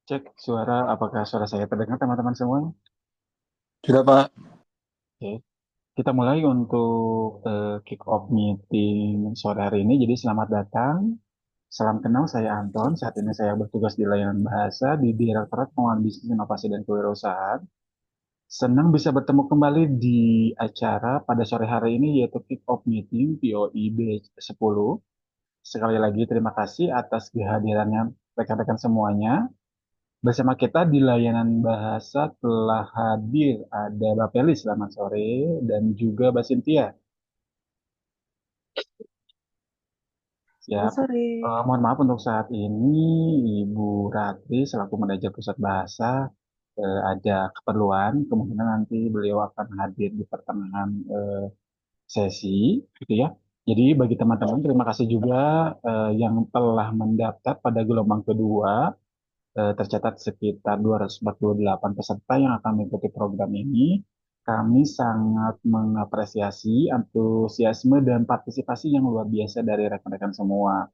Cek suara, apakah suara saya terdengar teman-teman semua? Sudah Pak, Oke, kita mulai untuk kick off meeting sore hari ini. Jadi selamat datang, salam kenal, saya Anton. Saat ini saya bertugas di layanan bahasa di Direktorat Pengelolaan Bisnis Inovasi dan Kewirausahaan. Senang bisa bertemu kembali di acara pada sore hari ini yaitu kick off meeting POI B10. Sekali lagi terima kasih atas kehadirannya rekan-rekan semuanya. Bersama kita di layanan bahasa telah hadir ada Mbak Feli, selamat sore, dan juga Mbak Cynthia. Selamat Siap. sore. Mohon maaf untuk saat ini Ibu Ratri selaku manajer pusat bahasa ada keperluan, kemungkinan nanti beliau akan hadir di pertengahan sesi, gitu ya. Jadi bagi teman-teman terima kasih juga yang telah mendaftar pada gelombang kedua. Tercatat sekitar 248 peserta yang akan mengikuti program ini. Kami sangat mengapresiasi antusiasme dan partisipasi yang luar biasa dari rekan-rekan semua.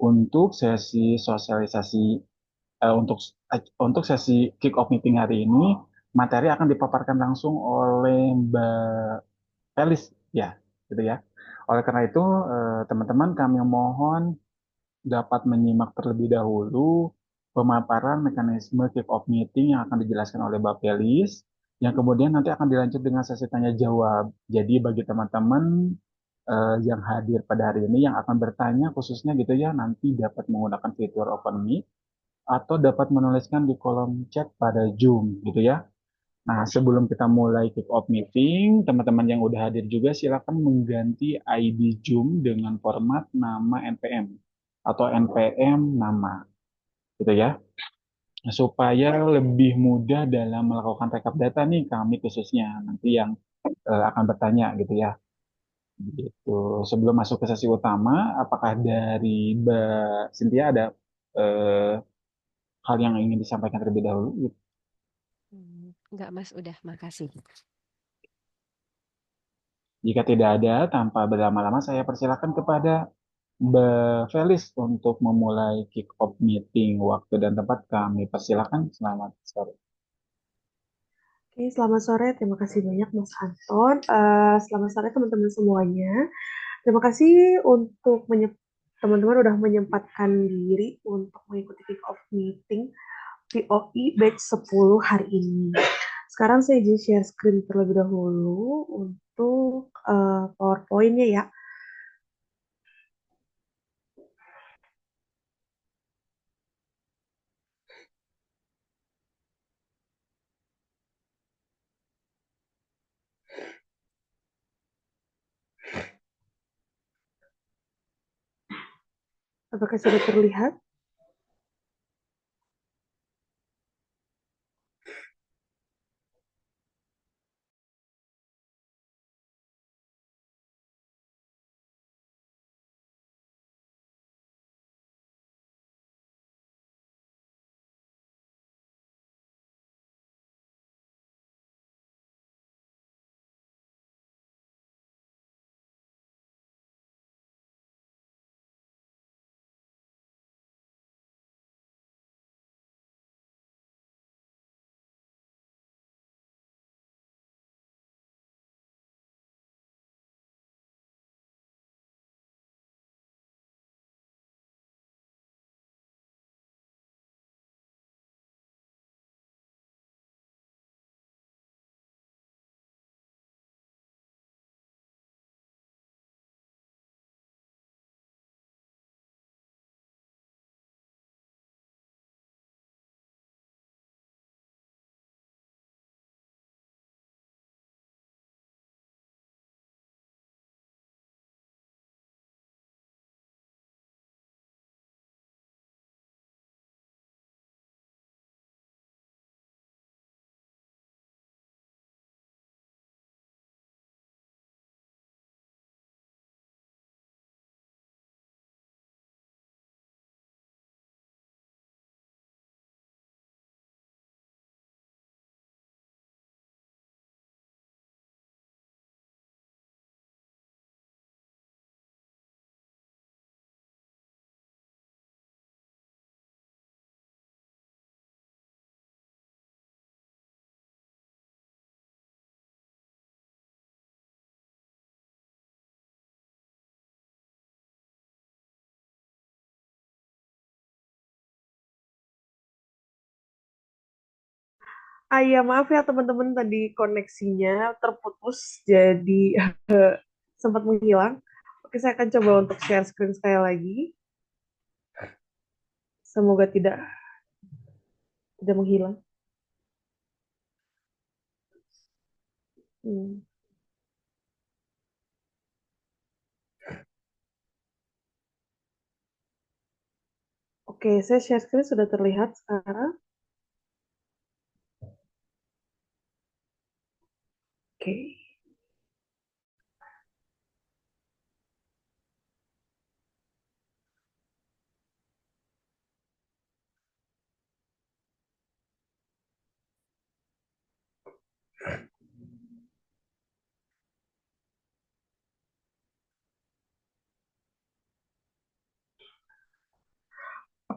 Untuk sesi sosialisasi, untuk sesi kick off meeting hari ini, materi akan dipaparkan langsung oleh Mbak Felis, ya, gitu ya. Oleh karena itu, teman-teman kami mohon dapat menyimak terlebih dahulu pemaparan mekanisme kick-off meeting yang akan dijelaskan oleh Mbak Felis, yang kemudian nanti akan dilanjut dengan sesi tanya jawab. Jadi bagi teman-teman yang hadir pada hari ini yang akan bertanya khususnya gitu ya, nanti dapat menggunakan fitur Open Mic atau dapat menuliskan di kolom chat pada Zoom gitu ya. Nah, sebelum kita mulai kick off meeting, teman-teman yang udah hadir juga silakan mengganti ID Zoom dengan format nama NPM atau NPM nama, gitu ya. Supaya lebih mudah dalam melakukan rekap data nih kami khususnya nanti yang akan bertanya gitu ya. Gitu. Sebelum masuk ke sesi utama, apakah dari Mbak Cynthia ada eh, hal yang ingin disampaikan terlebih dahulu? Enggak, Mas, udah, makasih. Jika tidak ada, tanpa berlama-lama saya persilakan kepada Mbak Felis untuk memulai kick off meeting. Waktu dan tempat kami persilakan. Selamat sore. Oke, selamat sore. Terima kasih banyak, Mas Anton. Selamat sore, teman-teman semuanya. Terima kasih untuk teman-teman udah menyempatkan diri untuk mengikuti kick-off meeting POI batch 10 hari ini. Sekarang saya izin share screen terlebih dahulu untuk PowerPoint-nya ya. Apakah sudah terlihat? Iya, maaf ya teman-teman tadi koneksinya terputus, jadi sempat menghilang. Oke, saya akan coba untuk share screen sekali lagi. Semoga tidak menghilang. Hmm. Oke, saya share screen sudah terlihat sekarang. Oke.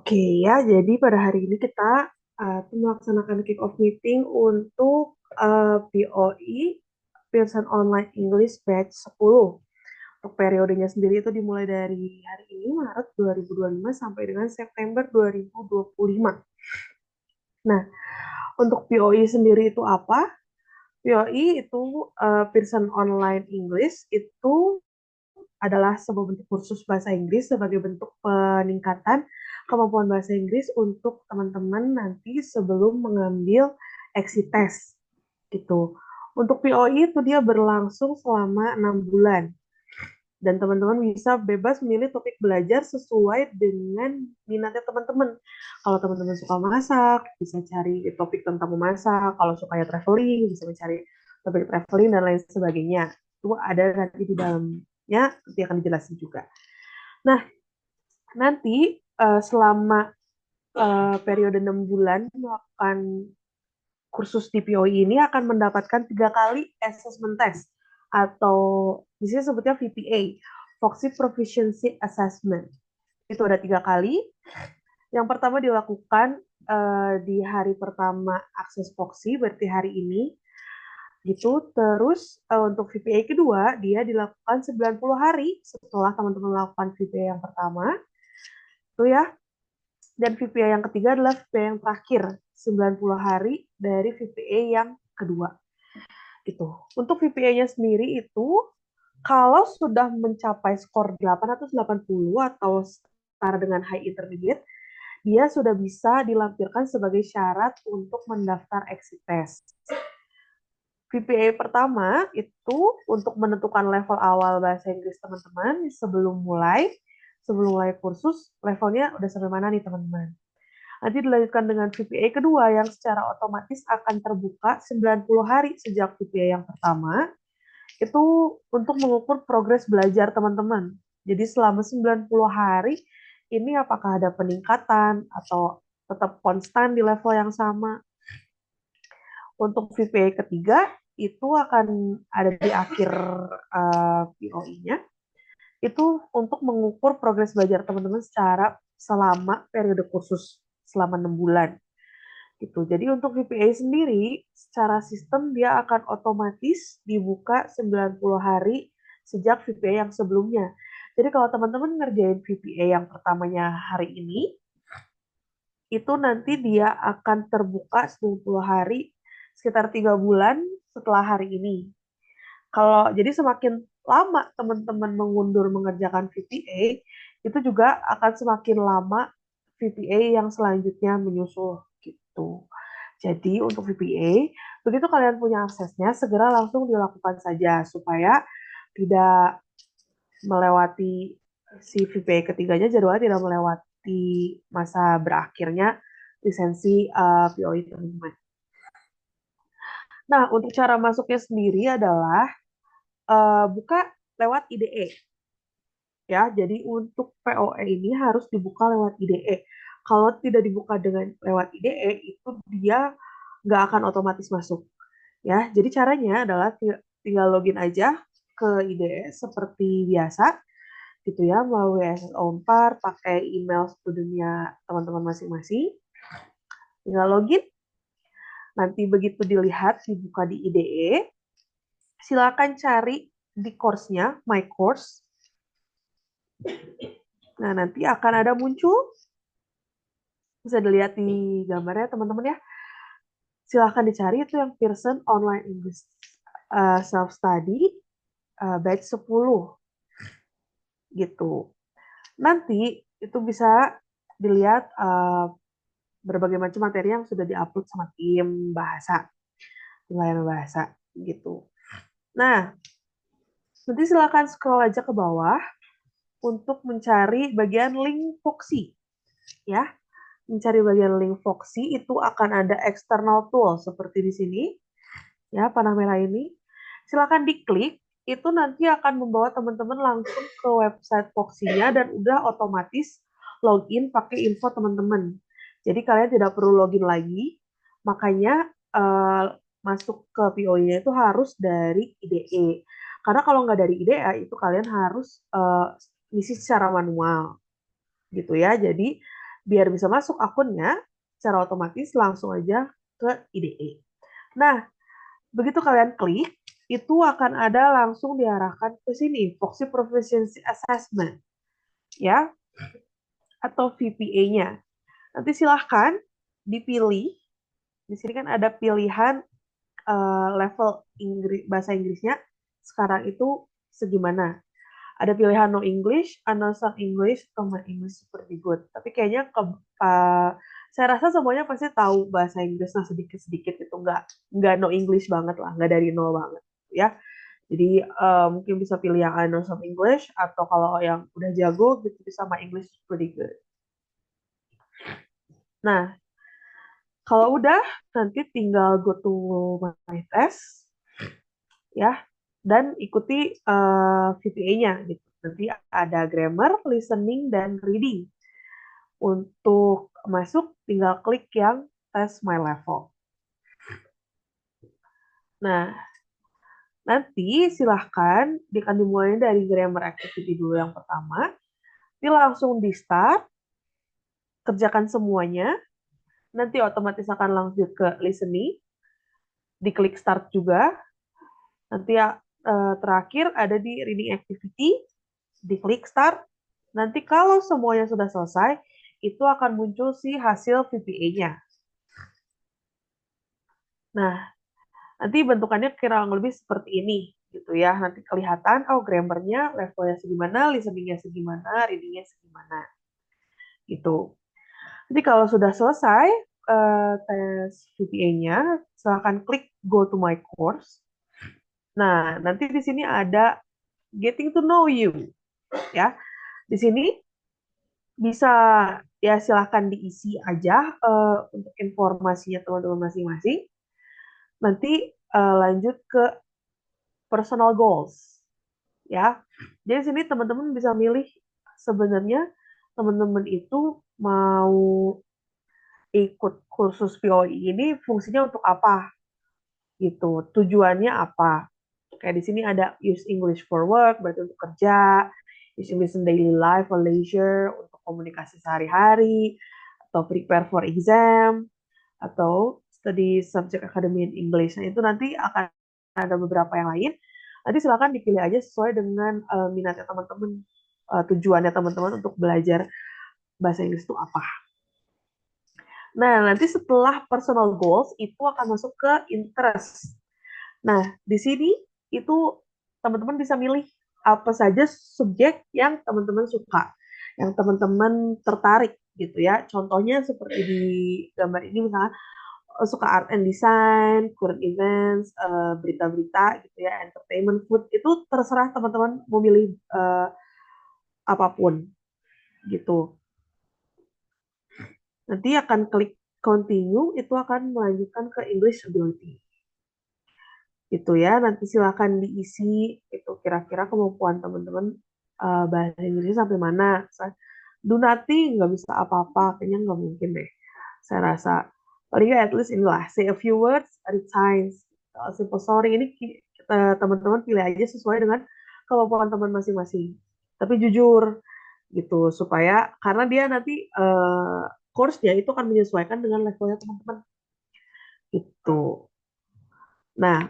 Oke ya, jadi pada hari ini kita melaksanakan kick-off meeting untuk POI, Pearson Online English Batch 10. Untuk periodenya sendiri itu dimulai dari hari ini, Maret 2025, sampai dengan September 2025. Nah, untuk POI sendiri itu apa? POI itu Pearson Online English itu adalah sebuah bentuk kursus bahasa Inggris sebagai bentuk peningkatan kemampuan bahasa Inggris untuk teman-teman nanti sebelum mengambil exit test gitu. Untuk POI itu dia berlangsung selama 6 bulan dan teman-teman bisa bebas memilih topik belajar sesuai dengan minatnya teman-teman. Kalau teman-teman suka masak, bisa cari topik tentang memasak. Kalau suka ya traveling, bisa mencari topik traveling dan lain sebagainya. Itu ada nanti di dalamnya, nanti akan dijelasin juga. Nah, nanti selama periode 6 bulan melakukan kursus di POI ini akan mendapatkan 3 kali assessment test atau di sini sebutnya VPA, Voxy Proficiency Assessment. Itu ada 3 kali. Yang pertama dilakukan di hari pertama akses Voxy, berarti hari ini, gitu. Terus untuk VPA kedua dia dilakukan 90 hari setelah teman-teman melakukan VPA yang pertama, itu ya. Dan VPA yang ketiga adalah VPA yang terakhir, 90 hari dari VPA yang kedua. Itu. Untuk VPA-nya sendiri itu kalau sudah mencapai skor 880 atau setara dengan high intermediate, dia sudah bisa dilampirkan sebagai syarat untuk mendaftar exit test. VPA pertama itu untuk menentukan level awal bahasa Inggris teman-teman sebelum mulai kursus, levelnya udah sampai mana nih teman-teman. Nanti dilanjutkan dengan VPA kedua yang secara otomatis akan terbuka 90 hari sejak VPA yang pertama. Itu untuk mengukur progres belajar teman-teman. Jadi selama 90 hari ini apakah ada peningkatan atau tetap konstan di level yang sama. Untuk VPA ketiga itu akan ada di akhir POI-nya. Itu untuk mengukur progres belajar teman-teman secara selama periode kursus selama 6 bulan. Gitu. Jadi untuk VPA sendiri, secara sistem dia akan otomatis dibuka 90 hari sejak VPA yang sebelumnya. Jadi kalau teman-teman ngerjain VPA yang pertamanya hari ini, itu nanti dia akan terbuka 90 hari sekitar 3 bulan setelah hari ini. Kalau jadi semakin lama teman-teman mengundur mengerjakan VPA, itu juga akan semakin lama VPA yang selanjutnya menyusul gitu. Jadi untuk VPA, begitu kalian punya aksesnya, segera langsung dilakukan saja supaya tidak melewati si VPA ketiganya, jadwalnya tidak melewati masa berakhirnya lisensi POI teman-teman. Nah, untuk cara masuknya sendiri adalah buka lewat IDE. Ya, jadi untuk POE ini harus dibuka lewat IDE. Kalau tidak dibuka dengan lewat IDE, itu dia nggak akan otomatis masuk. Ya, jadi caranya adalah tinggal login aja ke IDE seperti biasa, gitu ya, melalui SS Unpar, pakai email studentnya teman-teman masing-masing. Tinggal login, nanti begitu dilihat dibuka di IDE, silakan cari di course-nya, My Course. Nah, nanti akan ada muncul, bisa dilihat di gambarnya teman-teman ya. silahkan dicari itu yang Pearson Online English Self Study batch 10 gitu. Nanti itu bisa dilihat berbagai macam materi yang sudah diupload sama tim layanan bahasa gitu. Nah, nanti silakan scroll aja ke bawah untuk mencari bagian link Foxy ya. Mencari bagian link Foxy itu akan ada external tool seperti di sini ya, panah merah ini. Silakan diklik, itu nanti akan membawa teman-teman langsung ke website Foxy-nya dan udah otomatis login pakai info teman-teman. Jadi kalian tidak perlu login lagi, makanya masuk ke POI-nya itu harus dari IDE. Karena kalau nggak dari IDE itu kalian harus ngisi secara manual gitu ya. Jadi biar bisa masuk akunnya secara otomatis langsung aja ke IDE. Nah, begitu kalian klik, itu akan ada langsung diarahkan ke sini, Foxy Proficiency Assessment, ya, atau VPA-nya. Nanti silahkan dipilih. Di sini kan ada pilihan level bahasa Inggrisnya sekarang itu segimana. Ada pilihan no English, understand English, common English pretty good. Tapi kayaknya saya rasa semuanya pasti tahu bahasa Inggris lah sedikit-sedikit itu nggak no English banget lah, nggak dari nol banget ya. Jadi mungkin bisa pilih yang I know some English atau kalau yang udah jago gitu bisa my English is pretty good. Nah, kalau udah nanti tinggal go to my test ya dan ikuti VPA-nya gitu. Nanti ada grammar, listening dan reading. Untuk masuk tinggal klik yang tes my level. Nah, nanti silahkan dimulai dari grammar activity dulu yang pertama. Ini langsung di start, kerjakan semuanya. Nanti otomatis akan lanjut ke listening, diklik start juga. Nanti terakhir ada di reading activity, diklik start. Nanti kalau semuanya sudah selesai, itu akan muncul si hasil VPA-nya. Nah, nanti bentukannya kurang lebih seperti ini gitu ya. Nanti kelihatan grammarnya levelnya segimana, listeningnya segimana, readingnya segimana gitu. Jadi kalau sudah selesai tes VPA-nya, silahkan klik go to my course. Nah, nanti di sini ada getting to know you ya. Di sini bisa ya silahkan diisi aja untuk informasinya teman-teman masing-masing. Nanti lanjut ke personal goals ya. Jadi sini teman-teman bisa milih sebenarnya teman-teman itu mau ikut kursus POI ini fungsinya untuk apa gitu, tujuannya apa. Kayak di sini ada use English for work, berarti untuk kerja, use English in daily life or leisure, untuk komunikasi sehari-hari, atau prepare for exam, atau study subject academy in English. Nah itu nanti akan ada beberapa yang lain. Nanti silakan dipilih aja sesuai dengan minatnya teman-teman, tujuannya teman-teman untuk belajar bahasa Inggris itu apa. Nah, nanti setelah personal goals itu akan masuk ke interest. Nah, di sini itu teman-teman bisa milih apa saja subjek yang teman-teman suka, yang teman-teman tertarik gitu ya. Contohnya seperti di gambar ini misalnya suka art and design, current events, berita-berita gitu ya, entertainment, food, itu terserah teman-teman mau milih apapun gitu. Nanti akan klik continue, itu akan melanjutkan ke English ability. Gitu ya, nanti silakan diisi itu kira-kira kemampuan teman-teman bahasa Inggrisnya sampai mana. Do nothing, nggak bisa apa-apa, kayaknya nggak mungkin deh. Saya rasa paling at least inilah say a few words read signs, simple story ini teman-teman pilih aja sesuai dengan kemampuan teman masing-masing tapi jujur gitu supaya karena dia nanti course-nya itu akan menyesuaikan dengan levelnya teman-teman gitu. Nah,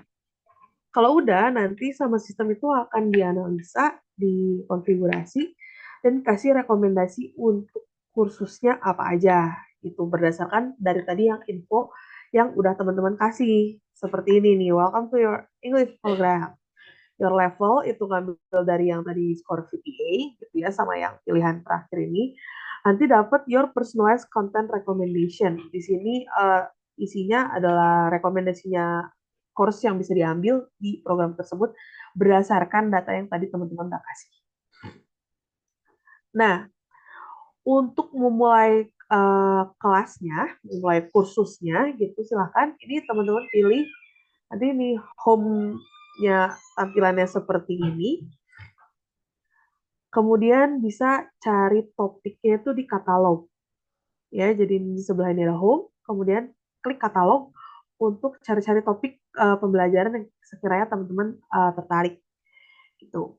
kalau udah nanti sama sistem itu akan dianalisa, dikonfigurasi dan kasih rekomendasi untuk kursusnya apa aja itu berdasarkan dari tadi yang info yang udah teman-teman kasih. Seperti ini nih, welcome to your English program. Your level itu ngambil dari yang tadi skor VPA gitu ya, sama yang pilihan terakhir ini. Nanti dapat your personalized content recommendation. Di sini isinya adalah rekomendasinya course yang bisa diambil di program tersebut berdasarkan data yang tadi teman-teman udah kasih. Nah, untuk memulai kelasnya, memulai kursusnya gitu, silahkan ini teman-teman pilih nanti ini home-nya tampilannya seperti ini. Kemudian bisa cari topiknya itu di katalog. Ya, jadi di sebelahnya ada home, kemudian klik katalog untuk cari-cari topik pembelajaran yang sekiranya teman-teman tertarik gitu.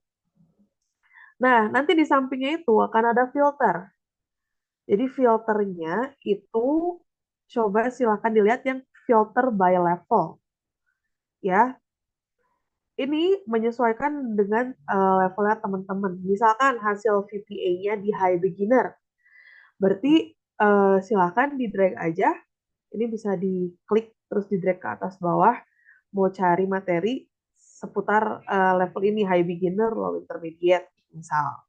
Nah, nanti di sampingnya itu akan ada filter. Jadi filternya itu coba silakan dilihat yang filter by level. Ya, ini menyesuaikan dengan levelnya teman-teman. Misalkan hasil VPA-nya di high beginner, berarti silakan di drag aja. Ini bisa diklik terus di drag ke atas bawah. Mau cari materi seputar level ini high beginner, low intermediate, misal.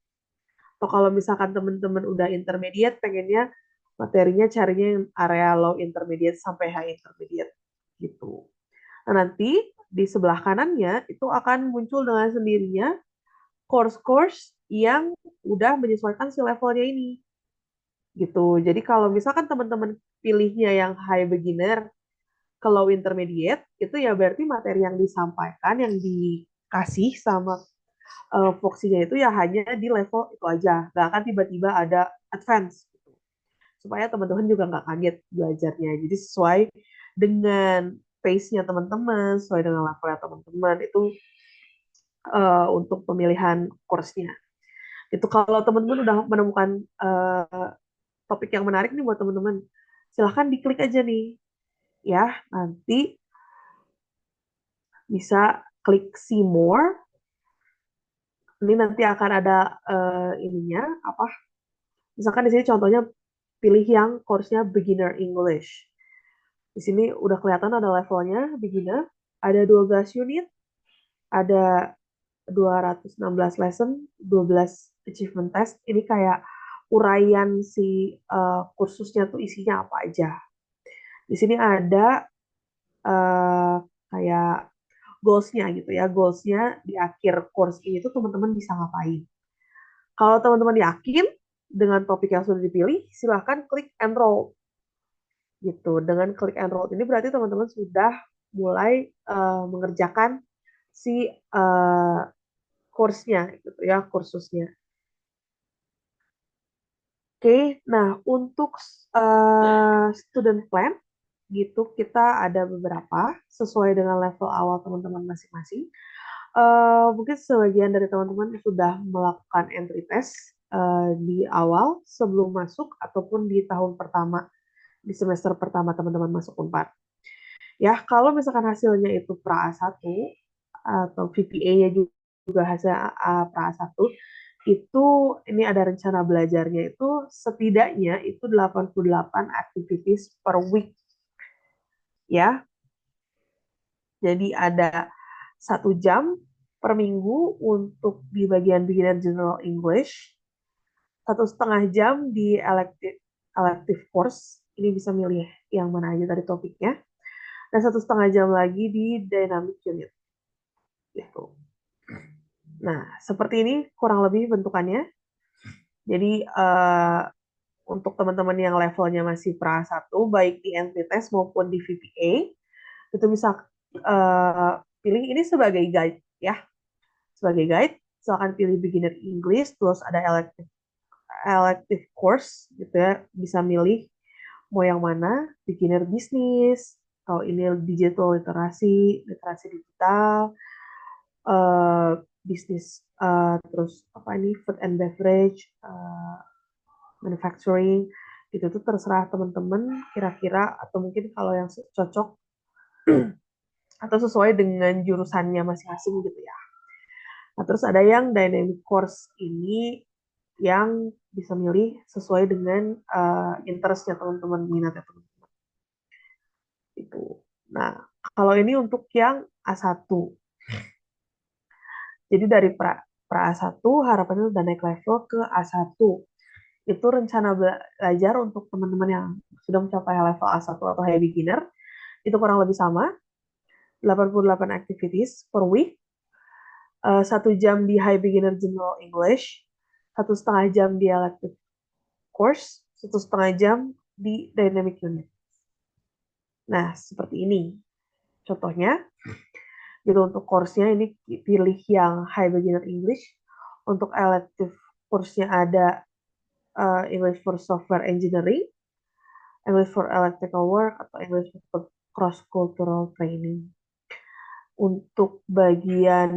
Atau kalau misalkan teman-teman udah intermediate, pengennya materinya carinya yang area low intermediate sampai high intermediate gitu. Nah, nanti di sebelah kanannya itu akan muncul dengan sendirinya course-course yang udah menyesuaikan si levelnya ini gitu. Jadi kalau misalkan teman-teman pilihnya yang high beginner ke low intermediate, itu ya berarti materi yang disampaikan, yang dikasih sama Voxinya itu ya hanya di level itu aja. Nggak akan tiba-tiba ada advance. Gitu. Supaya teman-teman juga nggak kaget belajarnya. Jadi sesuai dengan pace-nya teman-teman, sesuai dengan levelnya teman-teman, itu untuk pemilihan course-nya. Itu kalau teman-teman udah menemukan topik yang menarik nih buat teman-teman, silahkan diklik aja nih. Ya, nanti bisa klik see more. Ini nanti akan ada ininya apa? Misalkan di sini contohnya pilih yang course-nya beginner English. Di sini udah kelihatan ada levelnya beginner, ada 12 unit, ada 216 lesson, 12 achievement test. Ini kayak uraian si kursusnya tuh isinya apa aja. Di sini ada kayak goals-nya gitu ya. Goals-nya di akhir course ini tuh teman-teman bisa ngapain. Kalau teman-teman yakin dengan topik yang sudah dipilih, silahkan klik enroll. Gitu. Dengan klik enroll ini berarti teman-teman sudah mulai mengerjakan si course-nya gitu ya, kursusnya. Oke, nah untuk student plan gitu kita ada beberapa sesuai dengan level awal teman-teman masing-masing. Mungkin sebagian dari teman-teman sudah melakukan entry test di awal sebelum masuk ataupun di tahun pertama di semester pertama teman-teman masuk Unpad. Ya, kalau misalkan hasilnya itu pra A1 atau VPA-nya juga hasil pra A1, itu ini ada rencana belajarnya itu setidaknya itu 88 activities per week. Ya, jadi ada 1 jam per minggu untuk di bagian beginner general English, 1,5 jam di elective course, ini bisa milih yang mana aja tadi topiknya, dan 1,5 jam lagi di dynamic unit. Gitu. Nah, seperti ini kurang lebih bentukannya. Jadi untuk teman-teman yang levelnya masih pra 1, baik di entry test maupun di VPA, itu bisa pilih ini sebagai guide ya. Sebagai guide, silakan pilih beginner English, terus ada elective course gitu ya, bisa milih mau yang mana, beginner bisnis, atau ini digital literasi, literasi digital, bisnis, terus apa ini food and beverage, manufacturing, itu tuh terserah teman-teman kira-kira atau mungkin kalau yang cocok atau sesuai dengan jurusannya masing-masing gitu ya. Nah, terus ada yang dynamic course ini yang bisa milih sesuai dengan interestnya teman-teman, minatnya teman-teman. Itu. Nah, kalau ini untuk yang A1. Jadi dari pra A1 harapannya udah naik level ke A1. Itu rencana belajar untuk teman-teman yang sudah mencapai level A1 atau high beginner. Itu kurang lebih sama, 88 activities per week, 1 jam di high beginner general English, 1,5 jam di elective course, 1,5 jam di dynamic unit. Nah, seperti ini. Contohnya, gitu untuk course-nya ini pilih yang high beginner English. Untuk elective course-nya ada English for software engineering, English for electrical work, atau English for cross-cultural training. Untuk bagian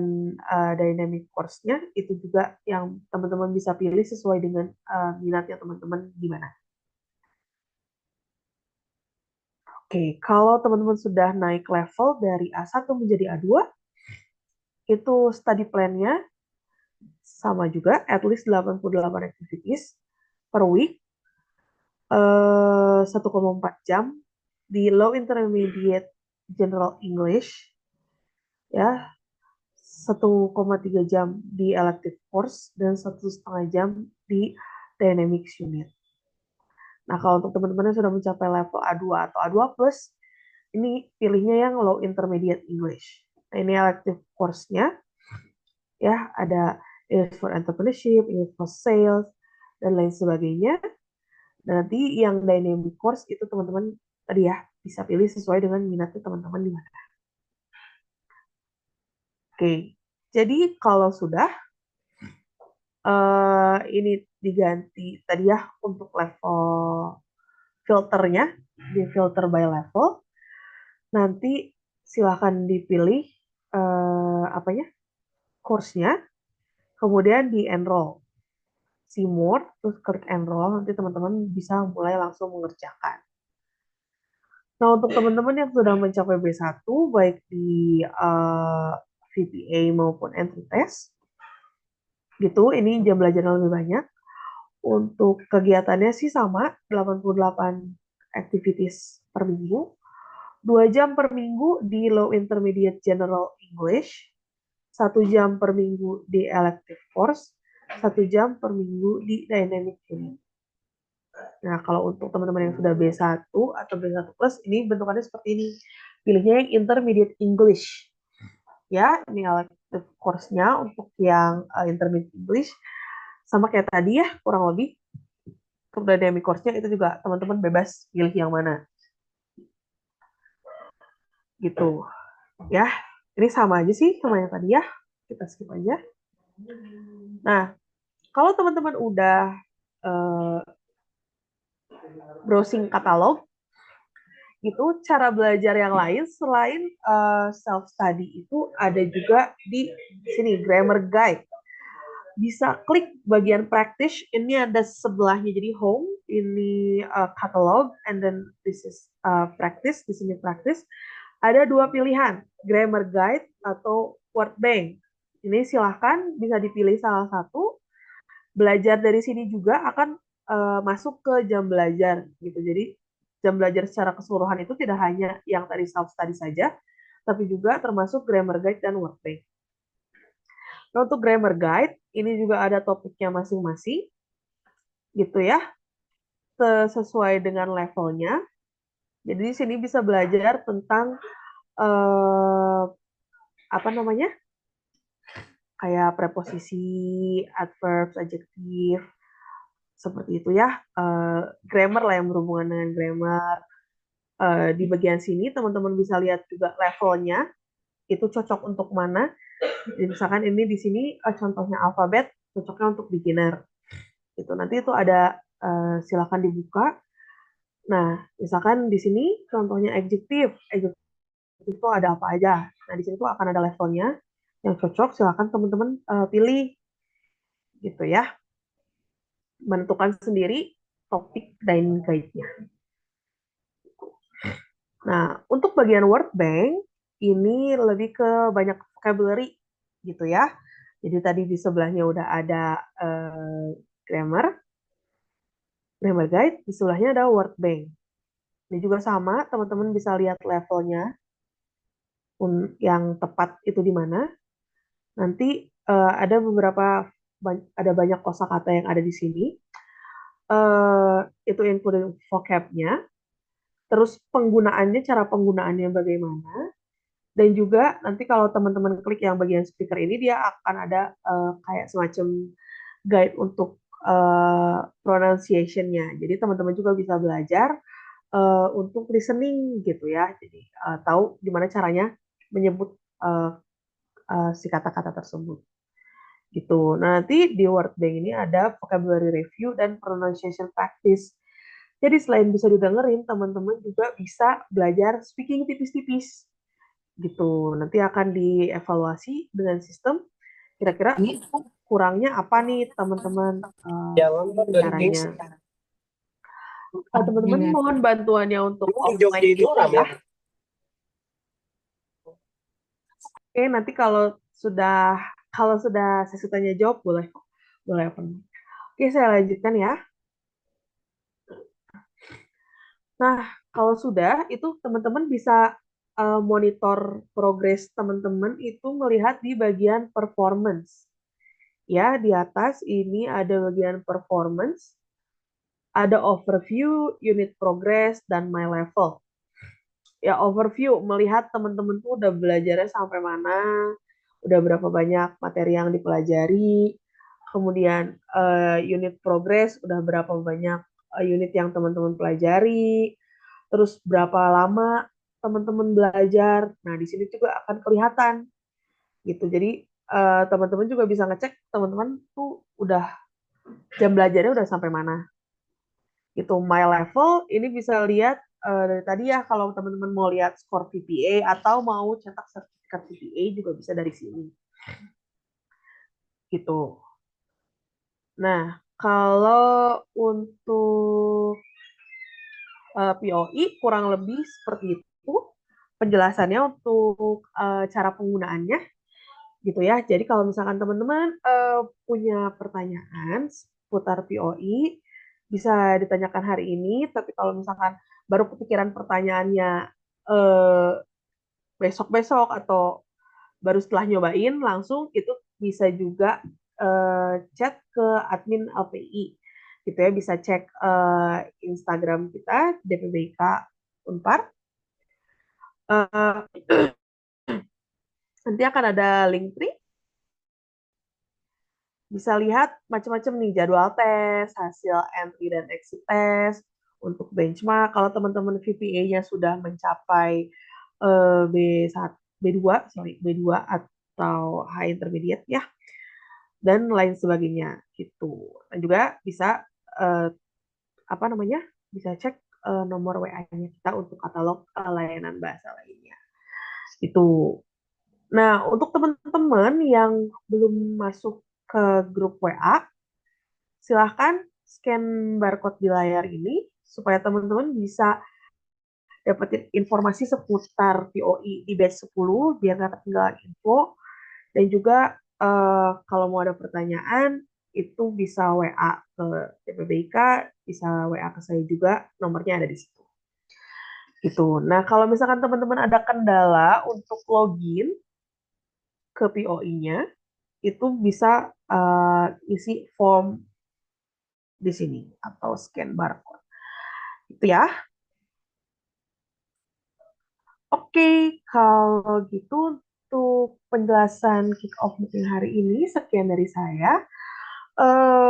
dynamic course-nya itu juga yang teman-teman bisa pilih sesuai dengan minatnya teman-teman gimana. Oke, kalau teman-teman sudah naik level dari A1 menjadi A2, itu study plan-nya sama juga, at least 88 activities per week, 1,4 jam di low intermediate general English, ya, 1,3 jam di elective course, dan 1,5 jam di dynamics unit. Nah, kalau untuk teman-teman yang sudah mencapai level A2 atau A2 plus, ini pilihnya yang low intermediate English. Nah, ini elective course-nya, ya, ada English for entrepreneurship, English for sales, dan lain sebagainya. Dan nanti yang dynamic course itu teman-teman tadi ya, bisa pilih sesuai dengan minatnya teman-teman di mana. Oke, jadi kalau sudah ini diganti tadi ya untuk level filternya, di filter by level. Nanti silahkan dipilih apanya, course-nya, kemudian di enroll. See more, terus klik enroll, nanti teman-teman bisa mulai langsung mengerjakan. Nah, untuk teman-teman yang sudah mencapai B1, baik di VPA maupun entry test, gitu, ini jam belajarnya lebih banyak. Untuk kegiatannya sih sama, 88 activities per minggu, 2 jam per minggu di low intermediate general English, 1 jam per minggu di elective course, 1 jam per minggu di dynamic unit. Nah, kalau untuk teman-teman yang sudah B1 atau B1 plus, ini bentukannya seperti ini. Pilihnya yang intermediate English. Ya, ini elective course-nya untuk yang intermediate English. Sama kayak tadi ya, kurang lebih. Untuk dynamic course-nya itu juga teman-teman bebas pilih yang mana. Gitu. Ya, ini sama aja sih sama yang tadi ya. Kita skip aja. Nah, kalau teman-teman udah browsing katalog, itu cara belajar yang lain selain self study itu ada juga di sini grammar guide. Bisa klik bagian practice, ini ada sebelahnya, jadi home ini catalog, and then this is practice, di sini practice. Ada 2 pilihan, grammar guide atau word bank. Ini silahkan bisa dipilih salah satu. Belajar dari sini juga akan masuk ke jam belajar gitu. Jadi jam belajar secara keseluruhan itu tidak hanya yang tadi self study saja, tapi juga termasuk grammar guide dan word bank. Nah, untuk grammar guide ini juga ada topiknya masing-masing gitu ya, sesuai dengan levelnya. Jadi di sini bisa belajar tentang apa namanya, kayak preposisi, adverbs, adjektif, seperti itu ya. Grammar lah yang berhubungan dengan grammar. Di bagian sini teman-teman bisa lihat juga levelnya, itu cocok untuk mana. Jadi misalkan ini di sini contohnya alfabet, cocoknya untuk beginner. Itu nanti itu ada silakan dibuka. Nah, misalkan di sini contohnya adjektif. Adjektif itu ada apa aja. Nah, di sini tuh akan ada levelnya yang cocok, silakan teman-teman pilih gitu ya. Menentukan sendiri topik dan guide-nya. Nah, untuk bagian word bank, ini lebih ke banyak vocabulary gitu ya. Jadi tadi di sebelahnya udah ada grammar guide, di sebelahnya ada word bank. Ini juga sama, teman-teman bisa lihat levelnya yang tepat itu di mana. Nanti ada ada banyak kosakata yang ada di sini. Eh, itu including vocabnya, terus cara penggunaannya bagaimana, dan juga nanti kalau teman-teman klik yang bagian speaker ini, dia akan ada kayak semacam guide untuk pronunciation-nya. Jadi teman-teman juga bisa belajar untuk listening gitu ya. Jadi tahu gimana caranya menyebut uh, si kata-kata tersebut gitu. Nah, nanti di Word Bank ini ada vocabulary review dan pronunciation practice. Jadi selain bisa didengerin, teman-teman juga bisa belajar speaking tipis-tipis gitu. Nanti akan dievaluasi dengan sistem kira-kira kurangnya apa nih teman-teman caranya. Teman-teman mohon bantuannya untuk off mic gitu ya. Oke, nanti kalau sudah sesi tanya jawab boleh open mic. Oke, saya lanjutkan ya. Nah, kalau sudah itu teman-teman bisa monitor progres teman-teman itu melihat di bagian performance. Ya, di atas ini ada bagian performance, ada overview, unit progress, dan my level. Ya, overview melihat teman-teman tuh udah belajarnya sampai mana, udah berapa banyak materi yang dipelajari, kemudian unit progress udah berapa banyak unit yang teman-teman pelajari, terus berapa lama teman-teman belajar. Nah, di sini juga akan kelihatan gitu. Jadi teman-teman juga bisa ngecek teman-teman tuh udah jam belajarnya udah sampai mana. Itu my level ini bisa lihat dari tadi ya, kalau teman-teman mau lihat skor VPA atau mau cetak sertifikat VPA juga bisa dari sini. Gitu. Nah, kalau untuk POI kurang lebih seperti itu penjelasannya untuk cara penggunaannya gitu ya. Jadi kalau misalkan teman-teman punya pertanyaan seputar POI bisa ditanyakan hari ini, tapi kalau misalkan baru kepikiran pertanyaannya eh, besok-besok atau baru setelah nyobain langsung, itu bisa juga chat ke admin LPI gitu ya, bisa cek Instagram kita DPBK Unpar. Eh, nanti akan ada link tree, bisa lihat macam-macam nih jadwal tes, hasil entry dan exit test untuk benchmark. Kalau teman-teman VPA-nya sudah mencapai B1, B2, sorry, B2 atau high intermediate ya, dan lain sebagainya gitu. Dan juga bisa eh, apa namanya? Bisa cek nomor WA-nya kita untuk katalog layanan bahasa lainnya. Itu. Nah, untuk teman-teman yang belum masuk ke grup WA, silahkan scan barcode di layar ini supaya teman-teman bisa dapetin informasi seputar POI di batch 10 biar nggak ketinggalan info. Dan juga kalau mau ada pertanyaan itu bisa WA ke TPBIK, bisa WA ke saya juga, nomornya ada di situ. Gitu. Nah, kalau misalkan teman-teman ada kendala untuk login ke POI-nya, itu bisa isi form di sini atau scan barcode. Itu ya. Oke, kalau gitu untuk penjelasan kick off meeting hari ini sekian dari saya.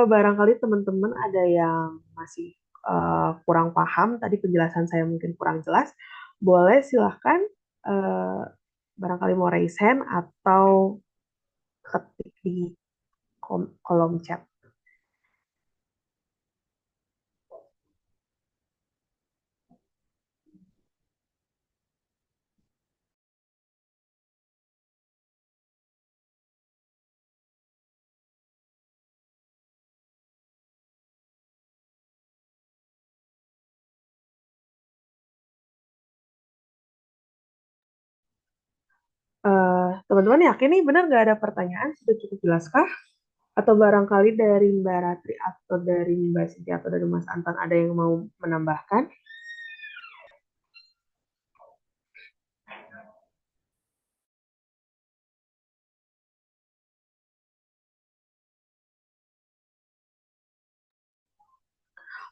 Barangkali teman-teman ada yang masih kurang paham, tadi penjelasan saya mungkin kurang jelas, boleh silahkan eh, barangkali mau raise hand atau ketik di kolom chat. Teman-teman yakin nih benar nggak ada pertanyaan? Sudah cukup jelaskah? Atau barangkali dari Mbak Ratri atau dari Mbak Siti atau dari Mas Anton ada yang mau menambahkan?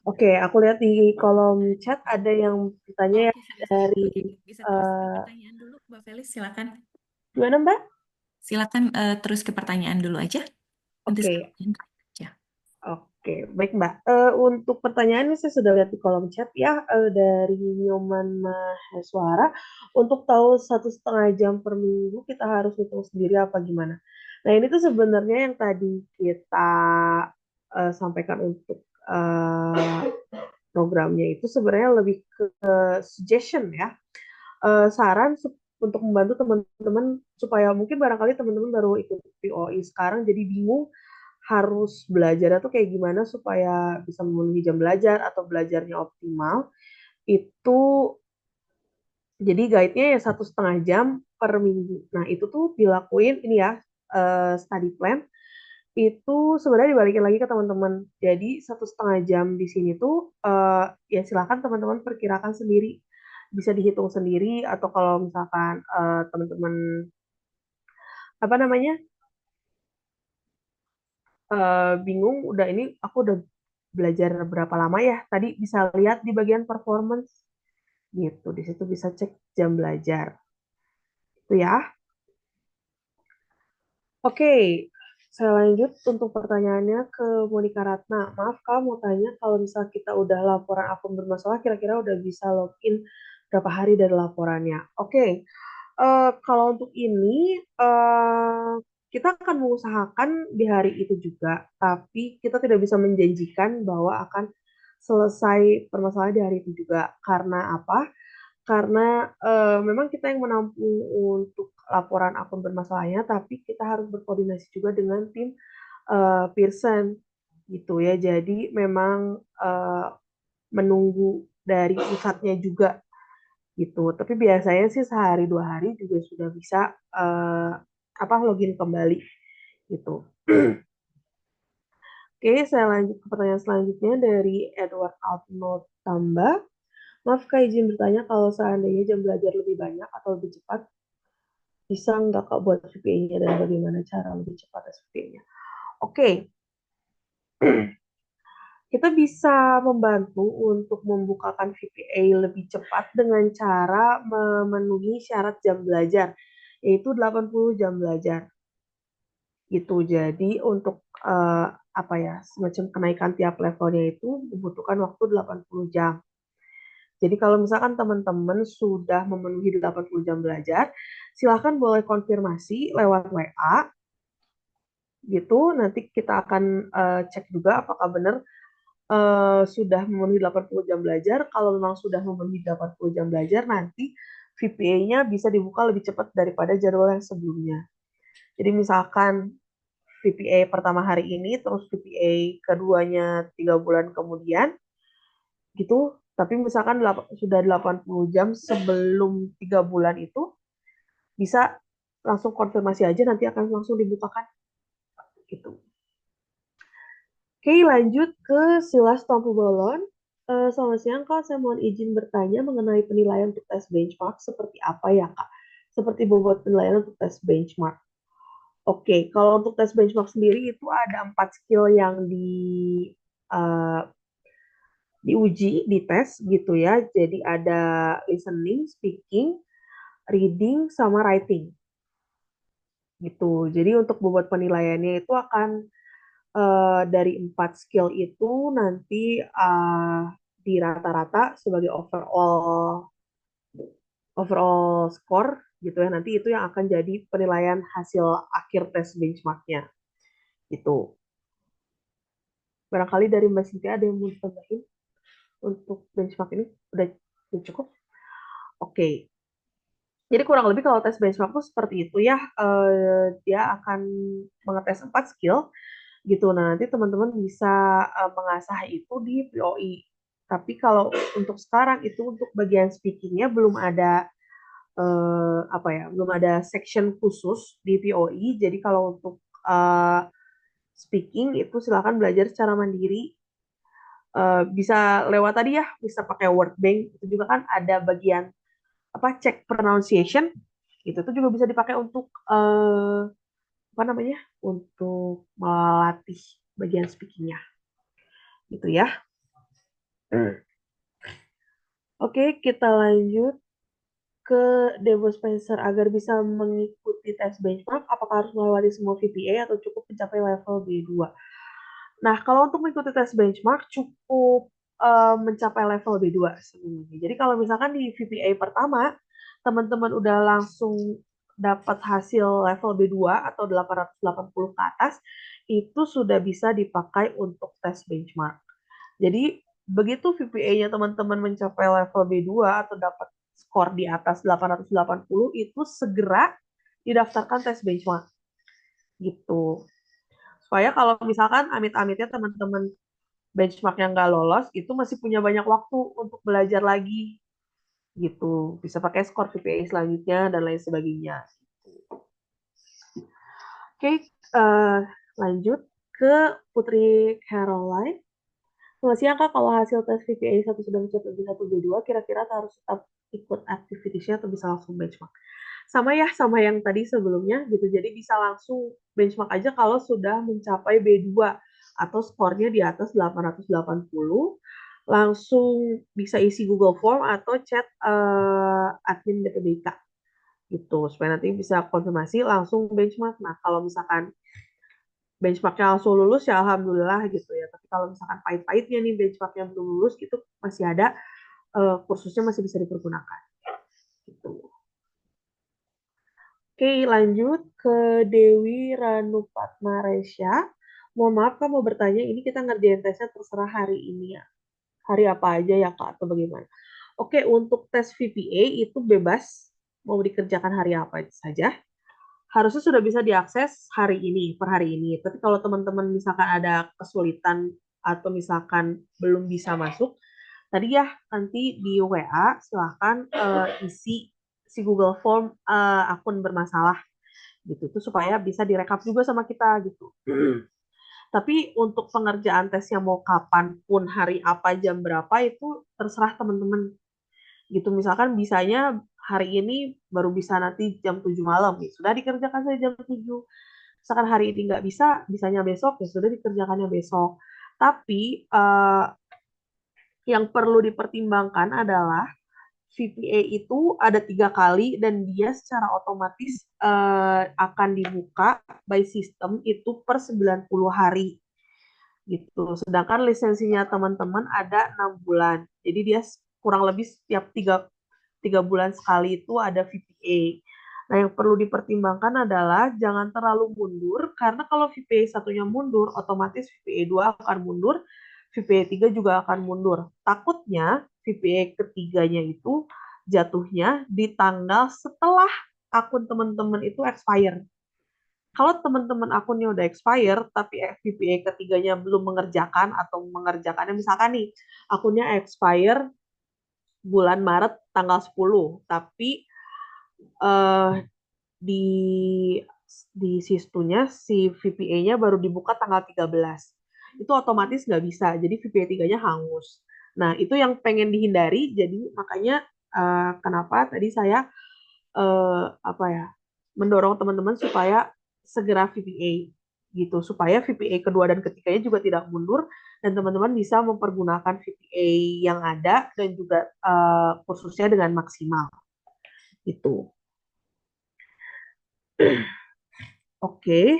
Oke, aku lihat di kolom chat ada yang bertanya ya Oke, sudah. dari Oke, bisa terus ke eh, pertanyaan dulu, Mbak Felis. Silakan. gimana Mbak? Silakan terus ke pertanyaan dulu aja. Nanti saya Oke, lanjut aja. oke, baik Mbak. Untuk pertanyaan ini saya sudah lihat di kolom chat ya dari Nyoman Maheswara. Untuk tahu 1,5 jam per minggu kita harus hitung sendiri apa gimana? Nah ini tuh sebenarnya yang tadi kita sampaikan untuk eh, programnya itu sebenarnya lebih ke suggestion ya. Saran untuk membantu teman-teman supaya mungkin barangkali teman-teman baru ikut POI sekarang jadi bingung harus belajarnya tuh kayak gimana supaya bisa memenuhi jam belajar atau belajarnya optimal. Itu jadi guide-nya ya 1,5 jam per minggu. Nah itu tuh dilakuin ini ya study plan itu sebenarnya dibalikin lagi ke teman-teman. Jadi 1,5 jam di sini tuh ya silakan teman-teman perkirakan sendiri, bisa dihitung sendiri atau kalau misalkan teman-teman apa namanya bingung, udah ini aku udah belajar berapa lama ya? Tadi bisa lihat di bagian performance gitu. Di situ bisa cek jam belajar. Itu ya. Oke, saya lanjut untuk pertanyaannya ke Monika Ratna. Maaf, Kak, mau tanya kalau misal kita udah laporan akun bermasalah, kira-kira udah bisa login berapa hari dari laporannya? Oke, kalau untuk ini, kita akan mengusahakan di hari itu juga, tapi kita tidak bisa menjanjikan bahwa akan selesai permasalahan di hari itu juga. Karena apa? Karena memang kita yang menampung untuk laporan akun bermasalahnya, tapi kita harus berkoordinasi juga dengan tim Pearson gitu ya. Jadi memang menunggu dari pusatnya juga gitu. Tapi biasanya sih sehari 2 hari juga sudah bisa apa login kembali gitu. Oke, saya lanjut ke pertanyaan selanjutnya dari Edward Altno Tamba. Maaf Kak, izin bertanya kalau seandainya jam belajar lebih banyak atau lebih cepat, bisa nggak Kak buat VPA-nya dan bagaimana cara lebih cepat VPA-nya? Oke, kita bisa membantu untuk membukakan VPA lebih cepat dengan cara memenuhi syarat jam belajar, yaitu 80 jam belajar. Gitu. Jadi untuk apa ya, semacam kenaikan tiap levelnya itu membutuhkan waktu 80 jam. Jadi kalau misalkan teman-teman sudah memenuhi 80 jam belajar, silahkan boleh konfirmasi lewat WA gitu. Nanti kita akan cek juga apakah benar sudah memenuhi 80 jam belajar. Kalau memang sudah memenuhi 80 jam belajar, nanti VPA-nya bisa dibuka lebih cepat daripada jadwal yang sebelumnya. Jadi misalkan VPA pertama hari ini, terus VPA keduanya 3 bulan kemudian, gitu. Tapi misalkan sudah 80 jam sebelum 3 bulan itu, bisa langsung konfirmasi aja, nanti akan langsung dibukakan. Gitu. Oke, lanjut ke Silas Tampu Bolon. Selamat siang, Kak. Saya mohon izin bertanya mengenai penilaian untuk tes benchmark. Seperti apa ya, Kak? Seperti bobot penilaian untuk tes benchmark. Oke, kalau untuk tes benchmark sendiri itu ada 4 skill yang uh, diuji, dites gitu ya. Jadi ada listening, speaking, reading, sama writing gitu. Jadi untuk bobot penilaiannya itu akan dari 4 skill itu nanti di rata-rata sebagai overall score gitu ya. Nanti itu yang akan jadi penilaian hasil akhir tes benchmarknya gitu. Barangkali dari Mbak Cynthia ada yang mau ditambahin untuk benchmark ini udah cukup. Oke, jadi kurang lebih kalau tes benchmark itu seperti itu ya. Dia akan mengetes 4 skill gitu. Nah, nanti teman-teman bisa mengasah itu di POI. Tapi kalau untuk sekarang itu untuk bagian speakingnya belum ada apa ya, belum ada section khusus di POI. Jadi kalau untuk speaking itu silakan belajar secara mandiri. Bisa lewat tadi ya, bisa pakai word bank. Itu juga kan ada bagian apa check pronunciation. Itu tuh juga bisa dipakai untuk apa namanya? Untuk melatih bagian speakingnya. Gitu ya. Oke, kita lanjut ke Devo Spencer. Agar bisa mengikuti tes benchmark, apakah harus melewati semua VPA atau cukup mencapai level B2? Nah, kalau untuk mengikuti tes benchmark cukup mencapai level B2 sebenarnya. Jadi kalau misalkan di VPA pertama, teman-teman udah langsung dapat hasil level B2 atau 880 ke atas, itu sudah bisa dipakai untuk tes benchmark. Jadi begitu VPA-nya teman-teman mencapai level B2 atau dapat skor di atas 880, itu segera didaftarkan tes benchmark gitu. Supaya kalau misalkan amit-amitnya teman-teman benchmark yang nggak lolos, itu masih punya banyak waktu untuk belajar lagi gitu. Bisa pakai skor VPA selanjutnya dan lain sebagainya. Oke, lanjut ke Putri Caroline. Selamat siang Kak, kalau hasil tes VPA 1 sudah mencapai B1 B2, kira-kira harus tetap ikut activity-nya atau bisa langsung benchmark? Sama ya, sama yang tadi sebelumnya gitu. Jadi bisa langsung benchmark aja kalau sudah mencapai B2 atau skornya di atas 880, langsung bisa isi Google Form atau chat admin BPBK gitu, supaya nanti bisa konfirmasi langsung benchmark. Nah, kalau misalkan benchmarknya langsung lulus ya alhamdulillah gitu ya. Tapi kalau misalkan pahit-pahitnya nih benchmarknya belum lulus, itu masih ada kursusnya masih bisa dipergunakan. Gitu. Oke, lanjut ke Dewi Ranupatma Resya. Mohon maaf Kak, mau bertanya, ini kita ngerjain tesnya terserah hari ini ya. Hari apa aja ya Kak, atau bagaimana? Oke, untuk tes VPA itu bebas, mau dikerjakan hari apa saja. Harusnya sudah bisa diakses hari ini, per hari ini. Tapi kalau teman-teman misalkan ada kesulitan atau misalkan belum bisa masuk, tadi ya nanti di WA silahkan isi si Google Form akun bermasalah gitu tuh supaya bisa direkap juga sama kita gitu. Tapi untuk pengerjaan tesnya mau kapan pun, hari apa, jam berapa, itu terserah teman-teman gitu. Misalkan bisanya hari ini baru bisa nanti jam 7 malam, ya sudah dikerjakan saja jam 7. Misalkan hari ini nggak bisa, bisanya besok, ya sudah dikerjakannya besok. Tapi yang perlu dipertimbangkan adalah VPA itu ada 3 kali dan dia secara otomatis akan dibuka by system itu per 90 hari gitu. Sedangkan lisensinya teman-teman ada 6 bulan. Jadi dia kurang lebih setiap 3 bulan sekali itu ada VPA. Nah, yang perlu dipertimbangkan adalah jangan terlalu mundur, karena kalau VPA satunya mundur, otomatis VPA 2 akan mundur, VPA 3 juga akan mundur. Takutnya VPA ketiganya itu jatuhnya di tanggal setelah akun teman-teman itu expire. Kalau teman-teman akunnya udah expire, tapi VPA ketiganya belum mengerjakan atau mengerjakannya, misalkan nih, akunnya expire bulan Maret tanggal 10, tapi eh, di sistunya si VPA-nya baru dibuka tanggal 13. Itu otomatis nggak bisa, jadi VPA 3-nya hangus. Nah, itu yang pengen dihindari, jadi makanya kenapa tadi saya apa ya, mendorong teman-teman supaya segera VPA gitu, supaya VPA kedua dan ketiganya juga tidak mundur dan teman-teman bisa mempergunakan VPA yang ada dan juga kursusnya dengan maksimal gitu. Oke,